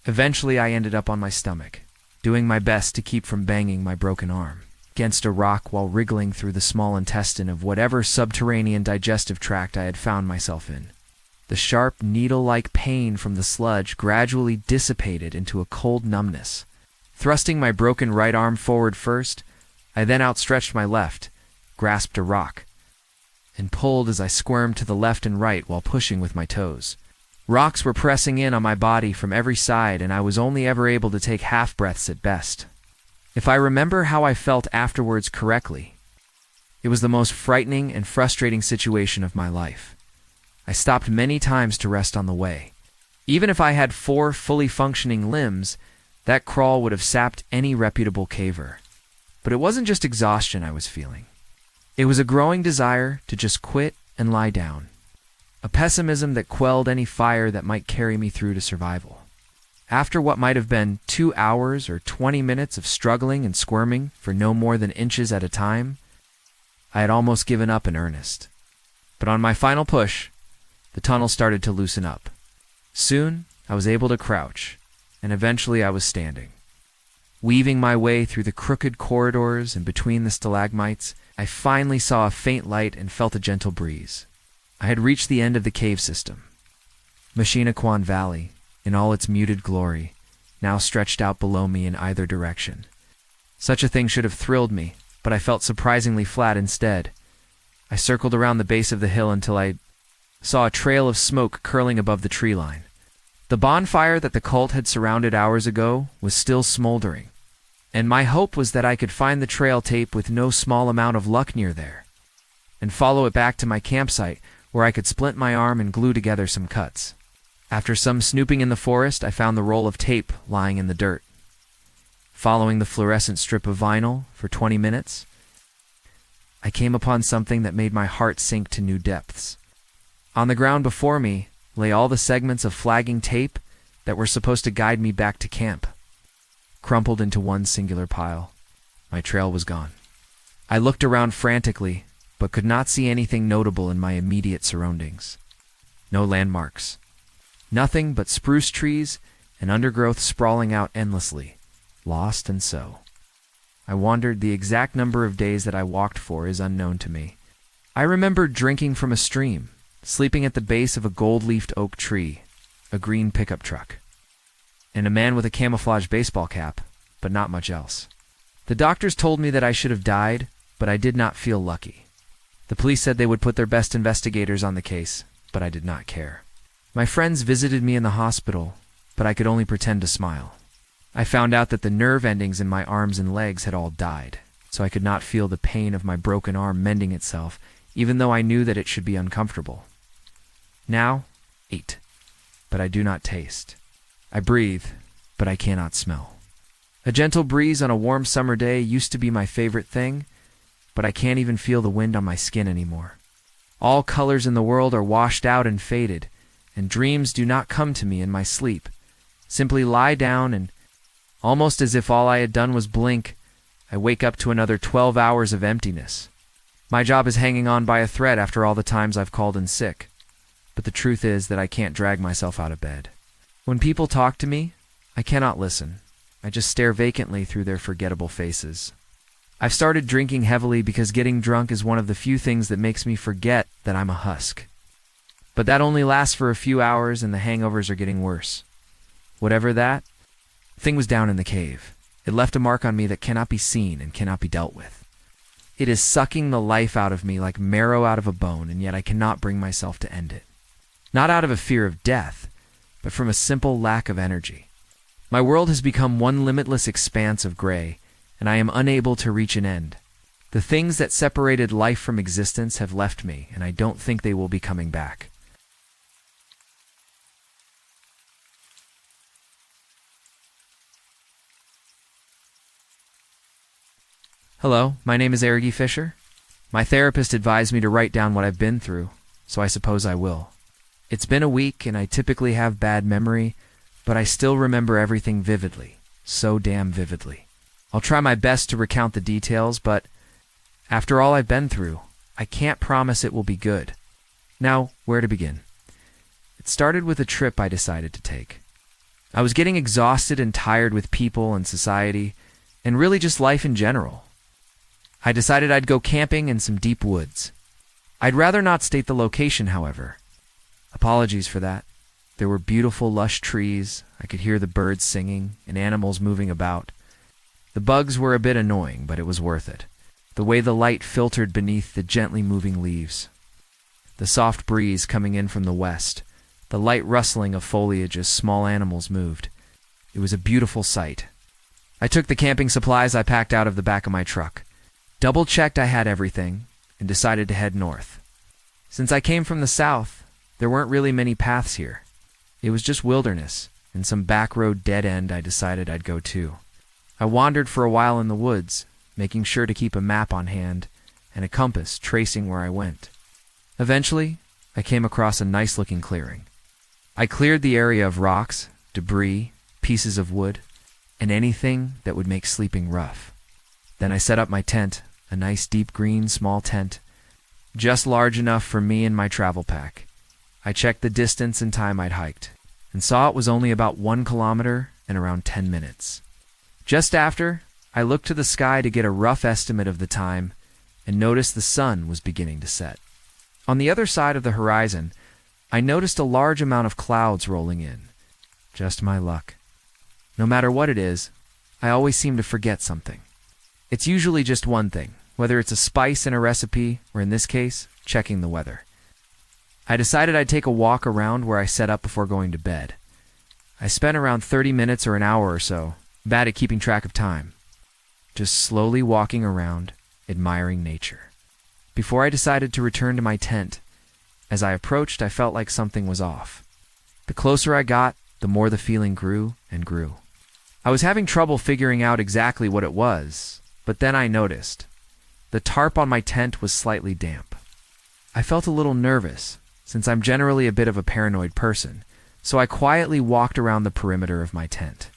Eventually, I ended up on my stomach, doing my best to keep from banging my broken arm against a rock while wriggling through the small intestine of whatever subterranean digestive tract I had found myself in. The sharp, needle-like pain from the sludge gradually dissipated into a cold numbness. Thrusting my broken right arm forward first, I then outstretched my left, grasped a rock, and pulled as I squirmed to the left and right while pushing with my toes. Rocks were pressing in on my body from every side, and I was only ever able to take half-breaths at best. If I remember how I felt afterwards correctly, it was the most frightening and frustrating situation of my life. I stopped many times to rest on the way. Even if I had 4 fully functioning limbs, that crawl would have sapped any reputable caver. But it wasn't just exhaustion I was feeling. It was a growing desire to just quit and lie down. A pessimism that quelled any fire that might carry me through to survival. After what might have been 2 hours or 20 minutes of struggling and squirming for no more than inches at a time, I had almost given up in earnest. But on my final push, the tunnel started to loosen up. Soon, I was able to crouch, and eventually I was standing. Weaving my way through the crooked corridors and between the stalagmites, I finally saw a faint light and felt a gentle breeze. I had reached the end of the cave system. Machinaquan Valley, in all its muted glory, now stretched out below me in either direction. Such a thing should have thrilled me, but I felt surprisingly flat instead. I circled around the base of the hill until I saw a trail of smoke curling above the tree line. The bonfire that the cult had surrounded hours ago was still smoldering, and my hope was that I could find the trail tape with no small amount of luck near there, and follow it back to my campsite where I could splint my arm and glue together some cuts. After some snooping in the forest, I found the roll of tape lying in the dirt. Following the fluorescent strip of vinyl for 20 minutes, I came upon something that made my heart sink to new depths. On the ground before me lay all the segments of flagging tape that were supposed to guide me back to camp. Crumpled into one singular pile, my trail was gone. I looked around frantically, but could not see anything notable in my immediate surroundings. No landmarks. Nothing but spruce trees and undergrowth sprawling out endlessly, lost and so. I wandered. The exact number of days that I walked for is unknown to me. I remembered drinking from a stream, sleeping at the base of a gold-leafed oak tree, a green pickup truck, and a man with a camouflage baseball cap, but not much else. The doctors told me that I should have died, but I did not feel lucky. The police said they would put their best investigators on the case, but I did not care. My friends visited me in the hospital, but I could only pretend to smile. I found out that the nerve endings in my arms and legs had all died, so I could not feel the pain of my broken arm mending itself, even though I knew that it should be uncomfortable. Now, 8, but I do not taste. I breathe, but I cannot smell. A gentle breeze on a warm summer day used to be my favorite thing, but I can't even feel the wind on my skin anymore. All colors in the world are washed out and faded, and dreams do not come to me in my sleep. Simply lie down and, almost as if all I had done was blink, I wake up to another 12 hours of emptiness. My job is hanging on by a thread after all the times I've called in sick, but the truth is that I can't drag myself out of bed. When people talk to me, I cannot listen. I just stare vacantly through their forgettable faces. I've started drinking heavily because getting drunk is one of the few things that makes me forget that I'm a husk. But that only lasts for a few hours and the hangovers are getting worse. Whatever that, thing was down in the cave. It left a mark on me that cannot be seen and cannot be dealt with. It is sucking the life out of me like marrow out of a bone, and yet I cannot bring myself to end it. Not out of a fear of death, but from a simple lack of energy. My world has become one limitless expanse of gray, and I am unable to reach an end. The things that separated life from existence have left me, and I don't think they will be coming back. Hello, my name is Ergy Fisher. My therapist advised me to write down what I've been through, so I suppose I will. It's been a week, and I typically have bad memory, but I still remember everything vividly, so damn vividly. I'll try my best to recount the details, but after all I've been through, I can't promise it will be good. Now, where to begin? It started with a trip I decided to take. I was getting exhausted and tired with people and society, and really just life in general. I decided I'd go camping in some deep woods. I'd rather not state the location, however. Apologies for that. There were beautiful, lush trees. I could hear the birds singing and animals moving about. The bugs were a bit annoying, but it was worth it. The way the light filtered beneath the gently moving leaves. The soft breeze coming in from the west. The light rustling of foliage as small animals moved. It was a beautiful sight. I took the camping supplies I packed out of the back of my truck, double-checked I had everything, and decided to head north. Since I came from the south, there weren't really many paths here. It was just wilderness, and some back road dead end I decided I'd go to. I wandered for a while in the woods, making sure to keep a map on hand and a compass tracing where I went. Eventually, I came across a nice-looking clearing. I cleared the area of rocks, debris, pieces of wood, and anything that would make sleeping rough. Then I set up my tent, a nice deep green small tent, just large enough for me and my travel pack. I checked the distance and time I'd hiked, and saw it was only about 1 kilometer and around 10 minutes. Just after, I looked to the sky to get a rough estimate of the time, and noticed the sun was beginning to set. On the other side of the horizon, I noticed a large amount of clouds rolling in. Just my luck. No matter what it is, I always seem to forget something. It's usually just one thing, whether it's a spice in a recipe, or in this case, checking the weather. I decided I'd take a walk around where I set up before going to bed. I spent around 30 minutes or an hour or so, bad at keeping track of time, just slowly walking around, admiring nature. Before I decided to return to my tent, as I approached, I felt like something was off. The closer I got, the more the feeling grew and grew. I was having trouble figuring out exactly what it was, but then I noticed. The tarp on my tent was slightly damp. I felt a little nervous, since I'm generally a bit of a paranoid person, so I quietly walked around the perimeter of my tent.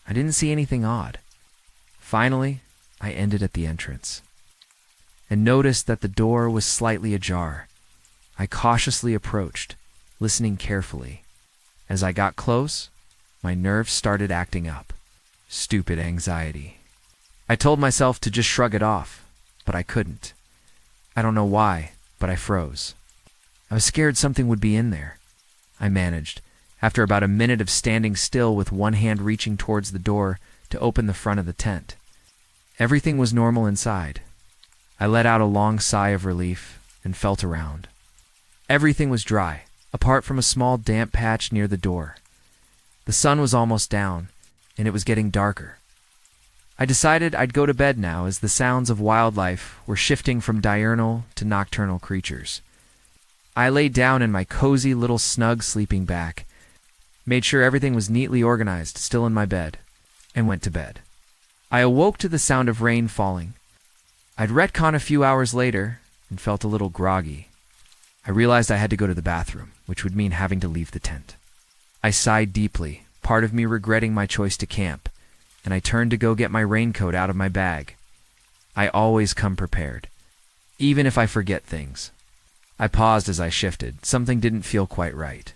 I didn't see anything odd. Finally, I ended at the entrance, and noticed that the door was slightly ajar. I cautiously approached, listening carefully. As I got close, my nerves started acting up. Stupid anxiety. I told myself to just shrug it off, but I couldn't. I don't know why, but I froze. I was scared something would be in there. I managed, after about a minute of standing still with one hand reaching towards the door, to open the front of the tent. Everything was normal inside. I let out a long sigh of relief and felt around. Everything was dry, apart from a small damp patch near the door. The sun was almost down, and it was getting darker. I decided I'd go to bed now as the sounds of wildlife were shifting from diurnal to nocturnal creatures. I lay down in my cozy little snug sleeping bag, made sure everything was neatly organized still in my bed, and went to bed. I awoke to the sound of rain falling. I'd retcon a few hours later and felt a little groggy. I realized I had to go to the bathroom, which would mean having to leave the tent. I sighed deeply, part of me regretting my choice to camp, and I turned to go get my raincoat out of my bag. I always come prepared, even if I forget things. I paused as I shifted. Something didn't feel quite right.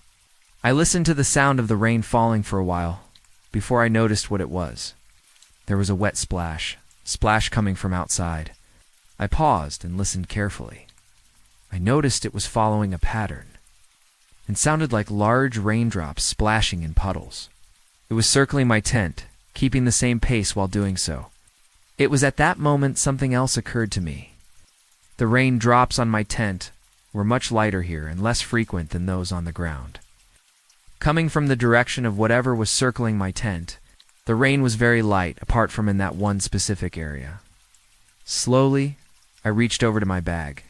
I listened to the sound of the rain falling for a while before I noticed what it was. There was a wet splash coming from outside. I paused and listened carefully. I noticed it was following a pattern and sounded like large raindrops splashing in puddles. It was circling my tent, keeping the same pace while doing so. It was at that moment something else occurred to me. The raindrops on my tent were much lighter here and less frequent than those on the ground. Coming from the direction of whatever was circling my tent, the rain was very light, apart from in that one specific area. Slowly, I reached over to my bag.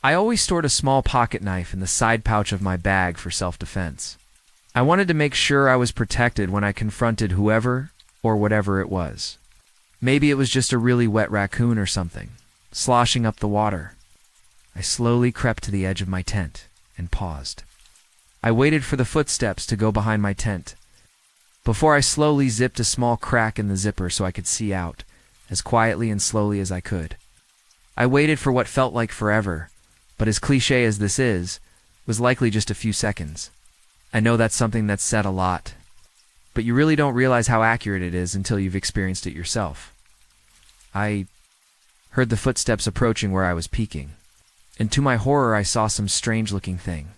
I always stored a small pocket knife in the side pouch of my bag for self-defense. I wanted to make sure I was protected when I confronted whoever or whatever it was. Maybe it was just a really wet raccoon or something, sloshing up the water. I slowly crept to the edge of my tent and paused. I waited for the footsteps to go behind my tent. Before I slowly zipped a small crack in the zipper so I could see out, as quietly and slowly as I could. I waited for what felt like forever, but as cliche as this is, was likely just a few seconds. I know that's something that's said a lot, but you really don't realize how accurate it is until you've experienced it yourself. I heard the footsteps approaching where I was peeking, and to my horror I saw some strange-looking thing.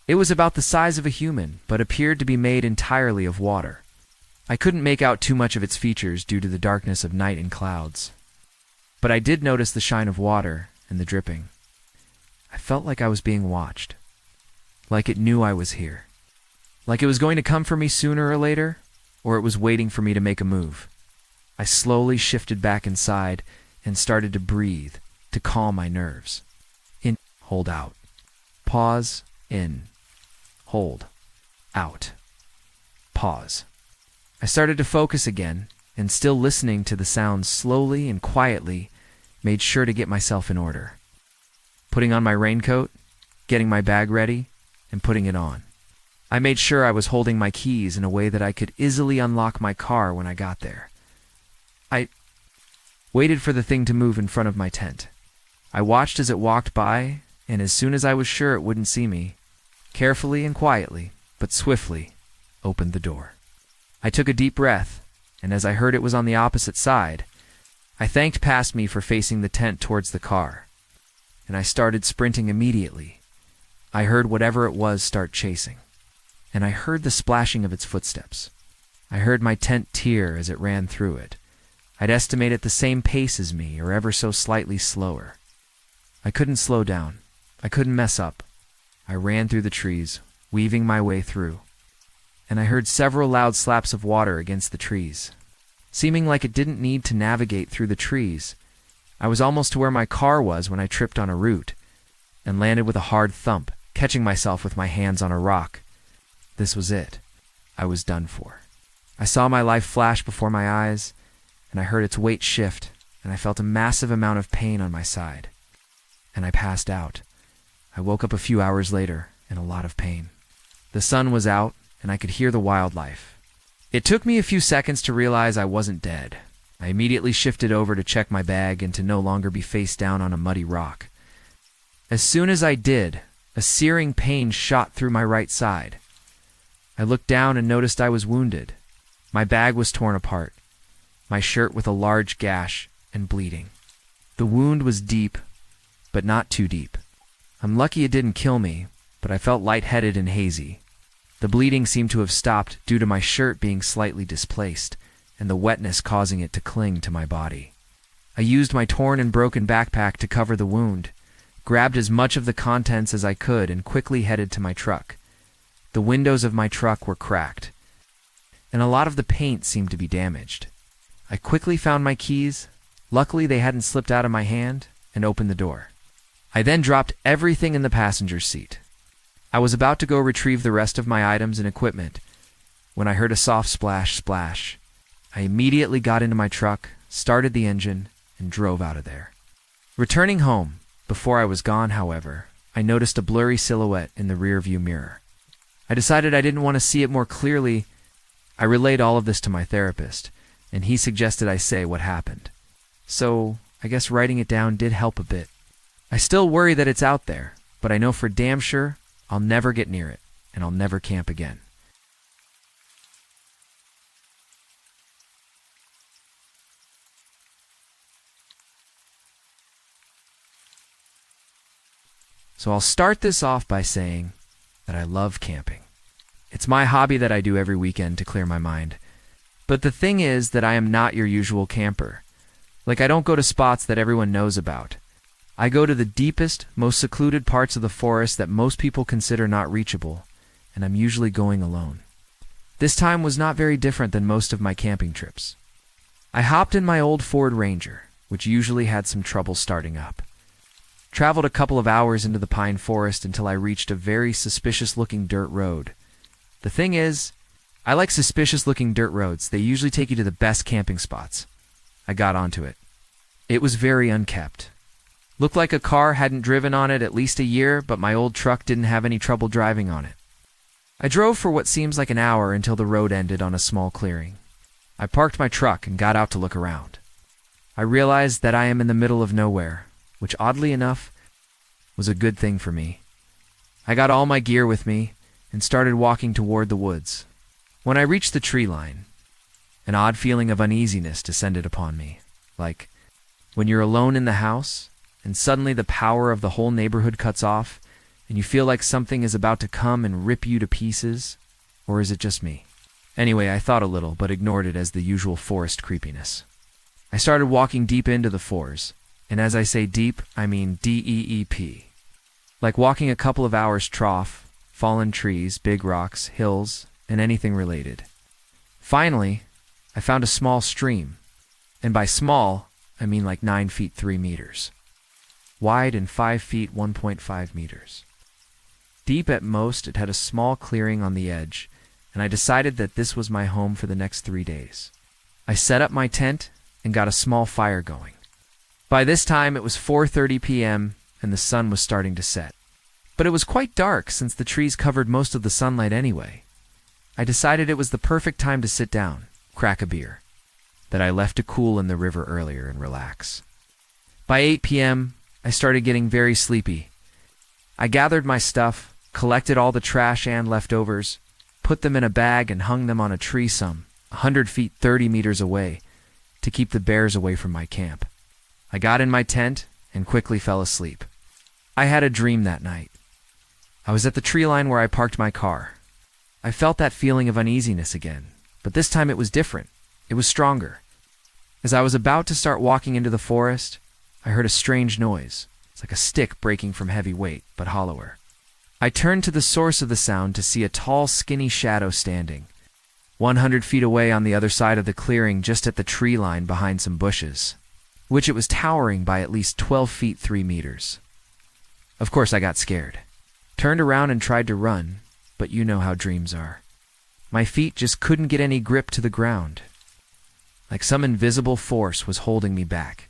It was about the size of a human, but appeared to be made entirely of water. I couldn't make out too much of its features due to the darkness of night and clouds, but I did notice the shine of water and the dripping. I felt like I was being watched, like it knew I was here, like it was going to come for me sooner or later, or it was waiting for me to make a move. I slowly shifted back inside and started to breathe to calm my nerves. In, hold, out. Pause, in, hold, out, pause. I started to focus again, and still listening to the sounds slowly and quietly, made sure to get myself in order. Putting on my raincoat, getting my bag ready, and putting it on. I made sure I was holding my keys in a way that I could easily unlock my car when I got there. I waited for the thing to move in front of my tent. I watched as it walked by, and as soon as I was sure it wouldn't see me, carefully and quietly, but swiftly, opened the door. I took a deep breath, and as I heard it was on the opposite side, I thanked past me for facing the tent towards the car, and I started sprinting immediately. I heard whatever it was start chasing, and I heard the splashing of its footsteps. I heard my tent tear as it ran through it. I'd estimate at the same pace as me, or ever so slightly slower. I couldn't slow down. I couldn't mess up. I ran through the trees, weaving my way through, and I heard several loud slaps of water against the trees. Seeming like it didn't need to navigate through the trees, I was almost to where my car was when I tripped on a root and landed with a hard thump, catching myself with my hands on a rock. This was it. I was done for. I saw my life flash before my eyes, and I heard its weight shift, and I felt a massive amount of pain on my side. And I passed out. I woke up a few hours later in a lot of pain. The sun was out, and I could hear the wildlife. It took me a few seconds to realize I wasn't dead. I immediately shifted over to check my bag and to no longer be face down on a muddy rock. As soon as I did, a searing pain shot through my right side. I looked down and noticed I was wounded. My bag was torn apart, my shirt with a large gash and bleeding. The wound was deep, but not too deep. I'm lucky it didn't kill me, but I felt lightheaded and hazy. The bleeding seemed to have stopped due to my shirt being slightly displaced and the wetness causing it to cling to my body. I used my torn and broken backpack to cover the wound, grabbed as much of the contents as I could, and quickly headed to my truck. The windows of my truck were cracked, and a lot of the paint seemed to be damaged. I quickly found my keys. Luckily, they hadn't slipped out of my hand, and opened the door. I then dropped everything in the passenger's seat. I was about to go retrieve the rest of my items and equipment when I heard a soft splash. I immediately got into my truck, started the engine, and drove out of there. Returning home, before I was gone, however, I noticed a blurry silhouette in the rearview mirror. I decided I didn't want to see it more clearly. I relayed all of this to my therapist, and he suggested I say what happened. So, I guess writing it down did help a bit. I still worry that it's out there, but I know for damn sure I'll never get near it, and I'll never camp again. So I'll start this off by saying that I love camping. It's my hobby that I do every weekend to clear my mind. But the thing is that I am not your usual camper. Like, I don't go to spots that everyone knows about. I go to the deepest, most secluded parts of the forest that most people consider not reachable, and I'm usually going alone. This time was not very different than most of my camping trips. I hopped in my old Ford Ranger, which usually had some trouble starting up. Traveled a couple of hours into the pine forest until I reached a very suspicious-looking dirt road. The thing is, I like suspicious-looking dirt roads. They usually take you to the best camping spots. I got onto it. It was very unkempt. Looked like a car hadn't driven on it at least a year, but my old truck didn't have any trouble driving on it. I drove for what seems like an hour until the road ended on a small clearing. I parked my truck and got out to look around. I realized that I am in the middle of nowhere, which oddly enough was a good thing for me. I got all my gear with me and started walking toward the woods. When I reached the tree line, an odd feeling of uneasiness descended upon me, like when you're alone in the house and suddenly the power of the whole neighborhood cuts off and you feel like something is about to come and rip you to pieces. Or is it just me? Anyway, I thought a little, but ignored it as the usual forest creepiness. I started walking deep into the forest, and as I say deep, I mean DEEP. Like walking a couple of hours trough, fallen trees, big rocks, hills, and anything related. Finally, I found a small stream, and by small, I mean like 9 feet 3 meters. Wide and 5 feet 1.5 meters. Deep at most, it had a small clearing on the edge, and I decided that this was my home for the next 3 days. I set up my tent and got a small fire going. By this time, it was 4:30 p.m., and the sun was starting to set. But it was quite dark since the trees covered most of the sunlight anyway. I decided it was the perfect time to sit down, crack a beer, that I left to cool in the river earlier and relax. By 8 p.m., I started getting very sleepy. I gathered my stuff, collected all the trash and leftovers, put them in a bag and hung them on a tree some 100 feet 30 meters away to keep the bears away from my camp. I got in my tent and quickly fell asleep. I had a dream that night. I was at the tree line where I parked my car. I felt that feeling of uneasiness again, but this time it was different. It was stronger. As I was about to start walking into the forest, I heard a strange noise. It's like a stick breaking from heavy weight, but hollower. I turned to the source of the sound to see a tall, skinny shadow standing, 100 feet away on the other side of the clearing just at the tree line behind some bushes, which it was towering by at least 12 feet 3 meters. Of course I got scared. Turned around and tried to run, but you know how dreams are. My feet just couldn't get any grip to the ground. Like some invisible force was holding me back.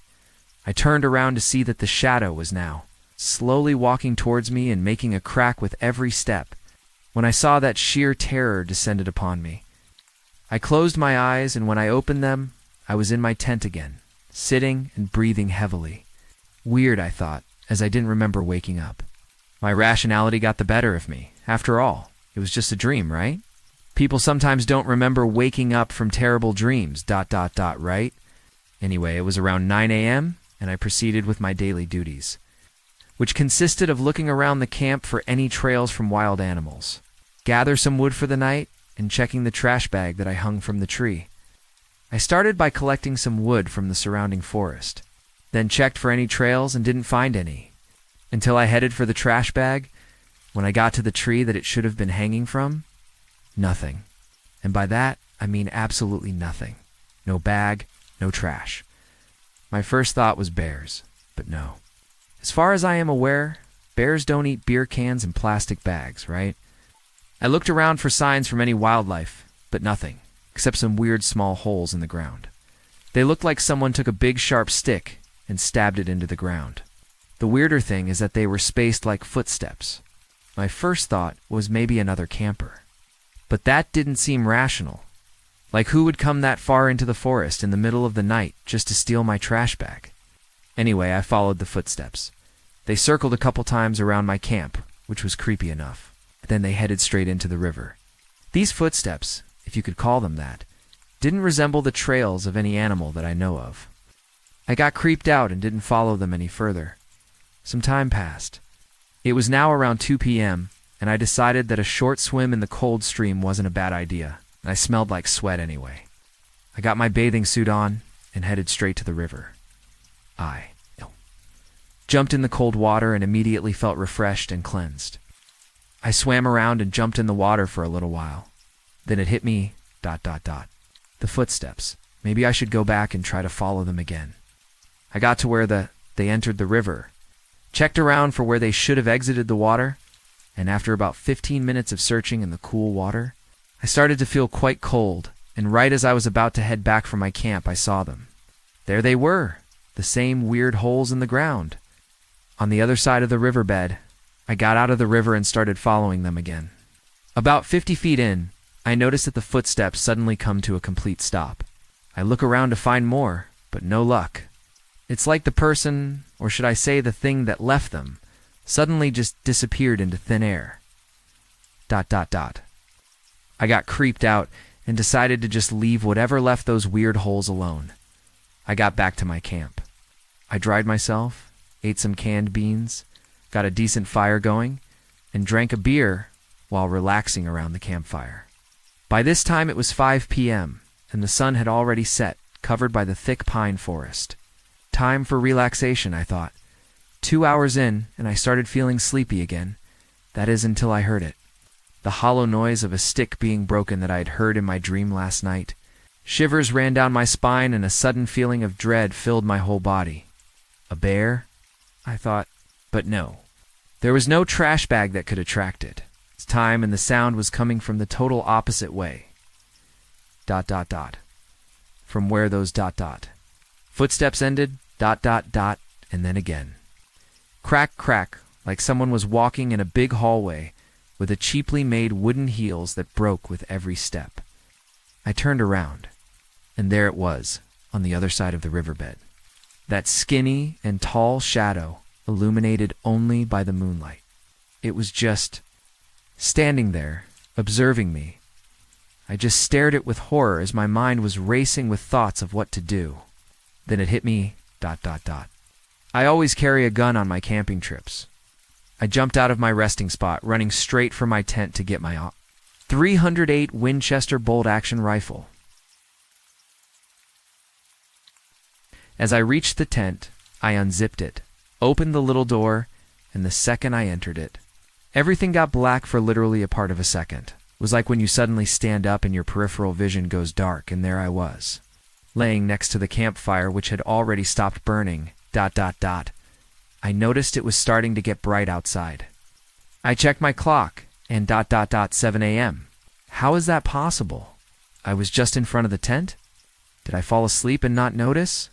I turned around to see that the shadow was now slowly walking towards me and making a crack with every step. When I saw that, sheer terror descended upon me. I closed my eyes, and when I opened them, I was in my tent again, sitting and breathing heavily. Weird, I thought, as I didn't remember waking up. My rationality got the better of me. After all, it was just a dream, right? People sometimes don't remember waking up from terrible dreams, ... right? Anyway, it was around 9 a.m., and I proceeded with my daily duties, which consisted of looking around the camp for any trails from wild animals, gather some wood for the night, and checking the trash bag that I hung from the tree. I started by collecting some wood from the surrounding forest, then checked for any trails and didn't find any, until I headed for the trash bag. When I got to the tree that it should have been hanging from, nothing. And by that, I mean absolutely nothing. No bag, no trash. My first thought was bears, but no. As far as I am aware, bears don't eat beer cans and plastic bags, right? I looked around for signs from any wildlife, but nothing, except some weird small holes in the ground. They looked like someone took a big sharp stick and stabbed it into the ground. The weirder thing is that they were spaced like footsteps. My first thought was maybe another camper. But that didn't seem rational. Like, who would come that far into the forest in the middle of the night just to steal my trash bag? Anyway, I followed the footsteps. They circled a couple times around my camp, which was creepy enough. Then they headed straight into the river. These footsteps, if you could call them that, didn't resemble the trails of any animal that I know of. I got creeped out and didn't follow them any further. Some time passed. It was now around 2 p.m., and I decided that a short swim in the cold stream wasn't a bad idea. I smelled like sweat anyway. I got my bathing suit on and headed straight to the river. I jumped in the cold water and immediately felt refreshed and cleansed. I swam around and jumped in the water for a little while. Then it hit me, ... The footsteps. Maybe I should go back and try to follow them again. I got to where they entered the river, checked around for where they should have exited the water, and after about 15 minutes of searching in the cool water, I started to feel quite cold, and right as I was about to head back for my camp, I saw them. There they were, the same weird holes in the ground. On the other side of the riverbed, I got out of the river and started following them again. About 50 feet in, I noticed that the footsteps suddenly come to a complete stop. I look around to find more, but no luck. It's like the person, or should I say the thing that left them, suddenly just disappeared into thin air. ... I got creeped out and decided to just leave whatever left those weird holes alone. I got back to my camp. I dried myself, ate some canned beans, got a decent fire going, and drank a beer while relaxing around the campfire. By this time it was 5 p.m., and the sun had already set, covered by the thick pine forest. Time for relaxation, I thought. 2 hours in, and I started feeling sleepy again. That is, until I heard it. The hollow noise of a stick being broken that I had heard in my dream last night. Shivers ran down my spine, and a sudden feeling of dread filled my whole body. A bear? I thought, but no. There was no trash bag that could attract it. Its time and the sound was coming from the total opposite way. ... From where those ... Footsteps ended, ... and then again. Crack, crack, like someone was walking in a big hallway with a cheaply made wooden heels that broke with every step. I turned around, and there it was, on the other side of the riverbed. That skinny and tall shadow, illuminated only by the moonlight. It was just standing there, observing me. I just stared at it with horror as my mind was racing with thoughts of what to do. Then it hit me, ... I always carry a gun on my camping trips. I jumped out of my resting spot, running straight for my tent to get my 308 Winchester bolt-action rifle. As I reached the tent, I unzipped it, opened the little door, and the second I entered it, everything got black for literally a part of a second. It was like when you suddenly stand up and your peripheral vision goes dark, and there I was, laying next to the campfire which had already stopped burning, ... I noticed it was starting to get bright outside. I checked my clock, and ... 7 a.m. How is that possible? I was just in front of the tent? Did I fall asleep and not notice?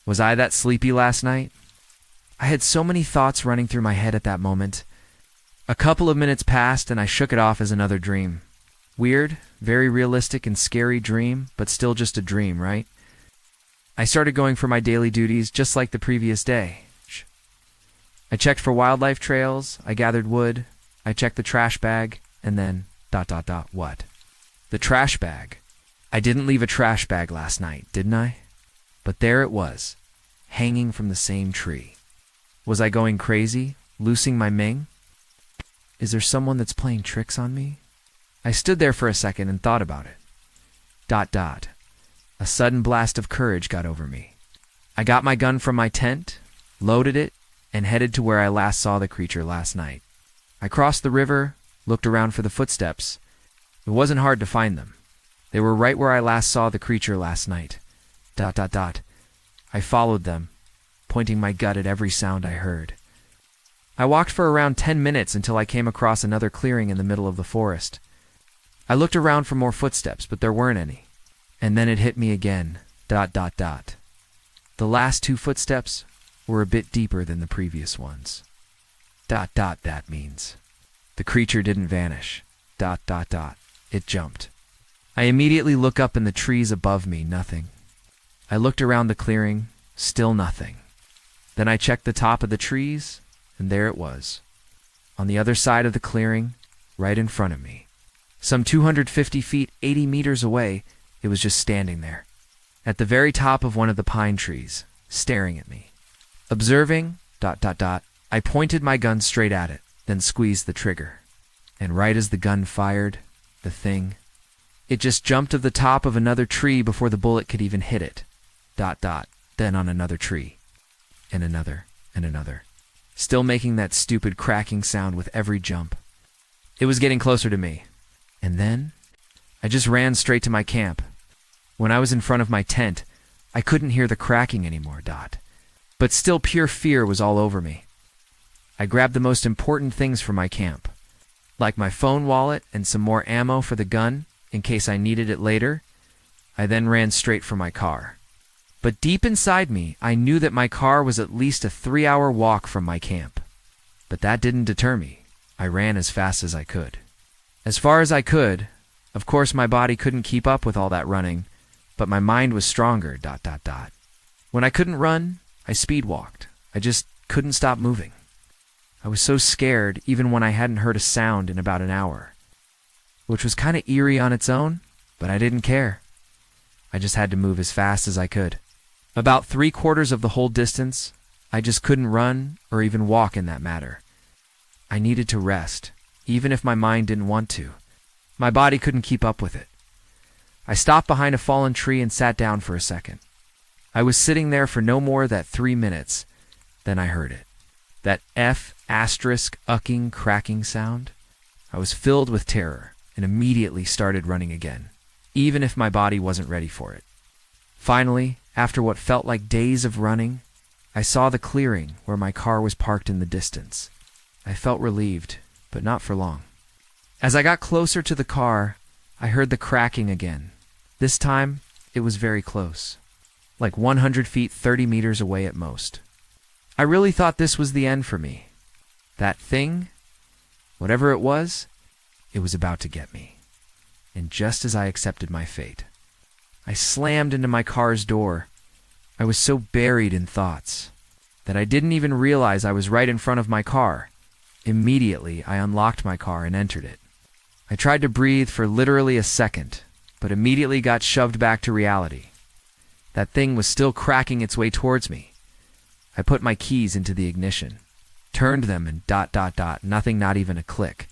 Was I that sleepy last night? I had so many thoughts running through my head at that moment. A couple of minutes passed, and I shook it off as another dream. Weird, very realistic and scary dream, but still just a dream, right? I started going for my daily duties just like the previous day. I checked for wildlife trails, I gathered wood, I checked the trash bag, and then ... What? The trash bag. I didn't leave a trash bag last night, didn't I? But there it was, hanging from the same tree. Was I going crazy, losing my Ming? Is there someone that's playing tricks on me? I stood there for a second and thought about it. ... A sudden blast of courage got over me. I got my gun from my tent, loaded it, and headed to where I last saw the creature last night. I crossed the river, looked around for the footsteps. It wasn't hard to find them. They were right where I last saw the creature last night. ... I followed them, pointing my gut at every sound I heard. I walked for around 10 minutes until I came across another clearing in the middle of the forest. I looked around for more footsteps, but there weren't any. And then it hit me again. ... The last 2 footsteps were a bit deeper than the previous ones. ... That means. The creature didn't vanish. ... It jumped. I immediately look up in the trees above me, nothing. I looked around the clearing, still nothing. Then I checked the top of the trees, and there it was. On the other side of the clearing, right in front of me. Some 250 feet, 80 meters away, it was just standing there. At the very top of one of the pine trees, staring at me. Observing, ... I pointed my gun straight at it, then squeezed the trigger. And right as the gun fired, the thing, it just jumped to the top of another tree before the bullet could even hit it. ... Then on another tree. And another, and another. Still making that stupid cracking sound with every jump. It was getting closer to me. And then, I just ran straight to my camp. When I was in front of my tent, I couldn't hear the cracking anymore, but still pure fear was all over me. I grabbed the most important things for my camp, like my phone wallet and some more ammo for the gun in case I needed it later. I then ran straight for my car. But deep inside me, I knew that my car was at least a 3-hour walk from my camp. But that didn't deter me. I ran as fast as I could. As far as I could. Of course, my body couldn't keep up with all that running, but my mind was stronger, ... When I couldn't run, I speed walked. I just couldn't stop moving. I was so scared even when I hadn't heard a sound in about an hour, which was kind of eerie on its own, but I didn't care. I just had to move as fast as I could. About 3/4 of the whole distance, I just couldn't run or even walk in that matter. I needed to rest, even if my mind didn't want to. My body couldn't keep up with it. I stopped behind a fallen tree and sat down for a second. I was sitting there for no more than 3 minutes. Then I heard it. That F***ing cracking sound. I was filled with terror and immediately started running again, even if my body wasn't ready for it. Finally, after what felt like days of running, I saw the clearing where my car was parked in the distance. I felt relieved, but not for long. As I got closer to the car, I heard the cracking again. This time, it was very close, like 100 feet, 30 meters away at most. I really thought this was the end for me. That thing, whatever it was about to get me. And just as I accepted my fate, I slammed into my car's door. I was so buried in thoughts that I didn't even realize I was right in front of my car. Immediately, I unlocked my car and entered it. I tried to breathe for literally a second, but immediately got shoved back to reality. That thing was still cracking its way towards me. I put my keys into the ignition, turned them and ... nothing, not even a click. ...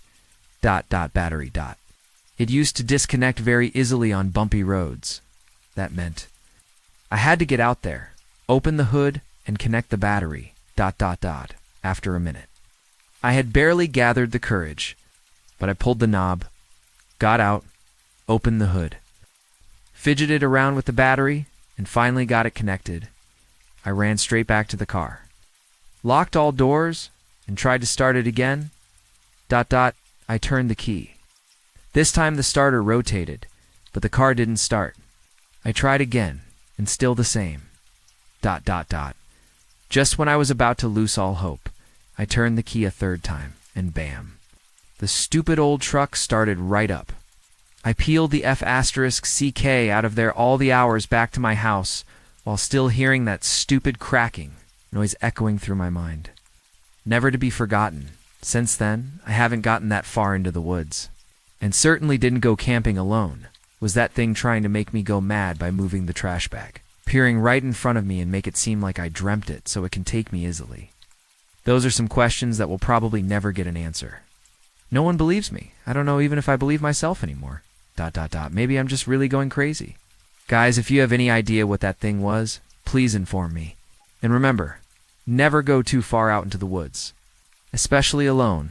battery ... It used to disconnect very easily on bumpy roads. That meant I had to get out there, open the hood, and connect the battery ... after a minute. I had barely gathered the courage, but I pulled the knob, got out, opened the hood, fidgeted around with the battery, and finally got it connected. I ran straight back to the car, locked all doors, and tried to start it again. ... I turned the key. This time the starter rotated, but the car didn't start. I tried again, and still the same. ... Just when I was about to lose all hope, I turned the key a third time, and bam. The stupid old truck started right up. I peeled the F***ck out of there all the hours back to my house, while still hearing that stupid cracking noise echoing through my mind. Never to be forgotten. Since then, I haven't gotten that far into the woods, and certainly didn't go camping alone. Was that thing trying to make me go mad by moving the trash bag, peering right in front of me and make it seem like I dreamt it so it can take me easily? Those are some questions that will probably never get an answer. No one believes me. I don't know even if I believe myself anymore. ... Maybe I'm just really going crazy. Guys, if you have any idea what that thing was, please inform me. And remember, never go too far out into the woods, especially alone.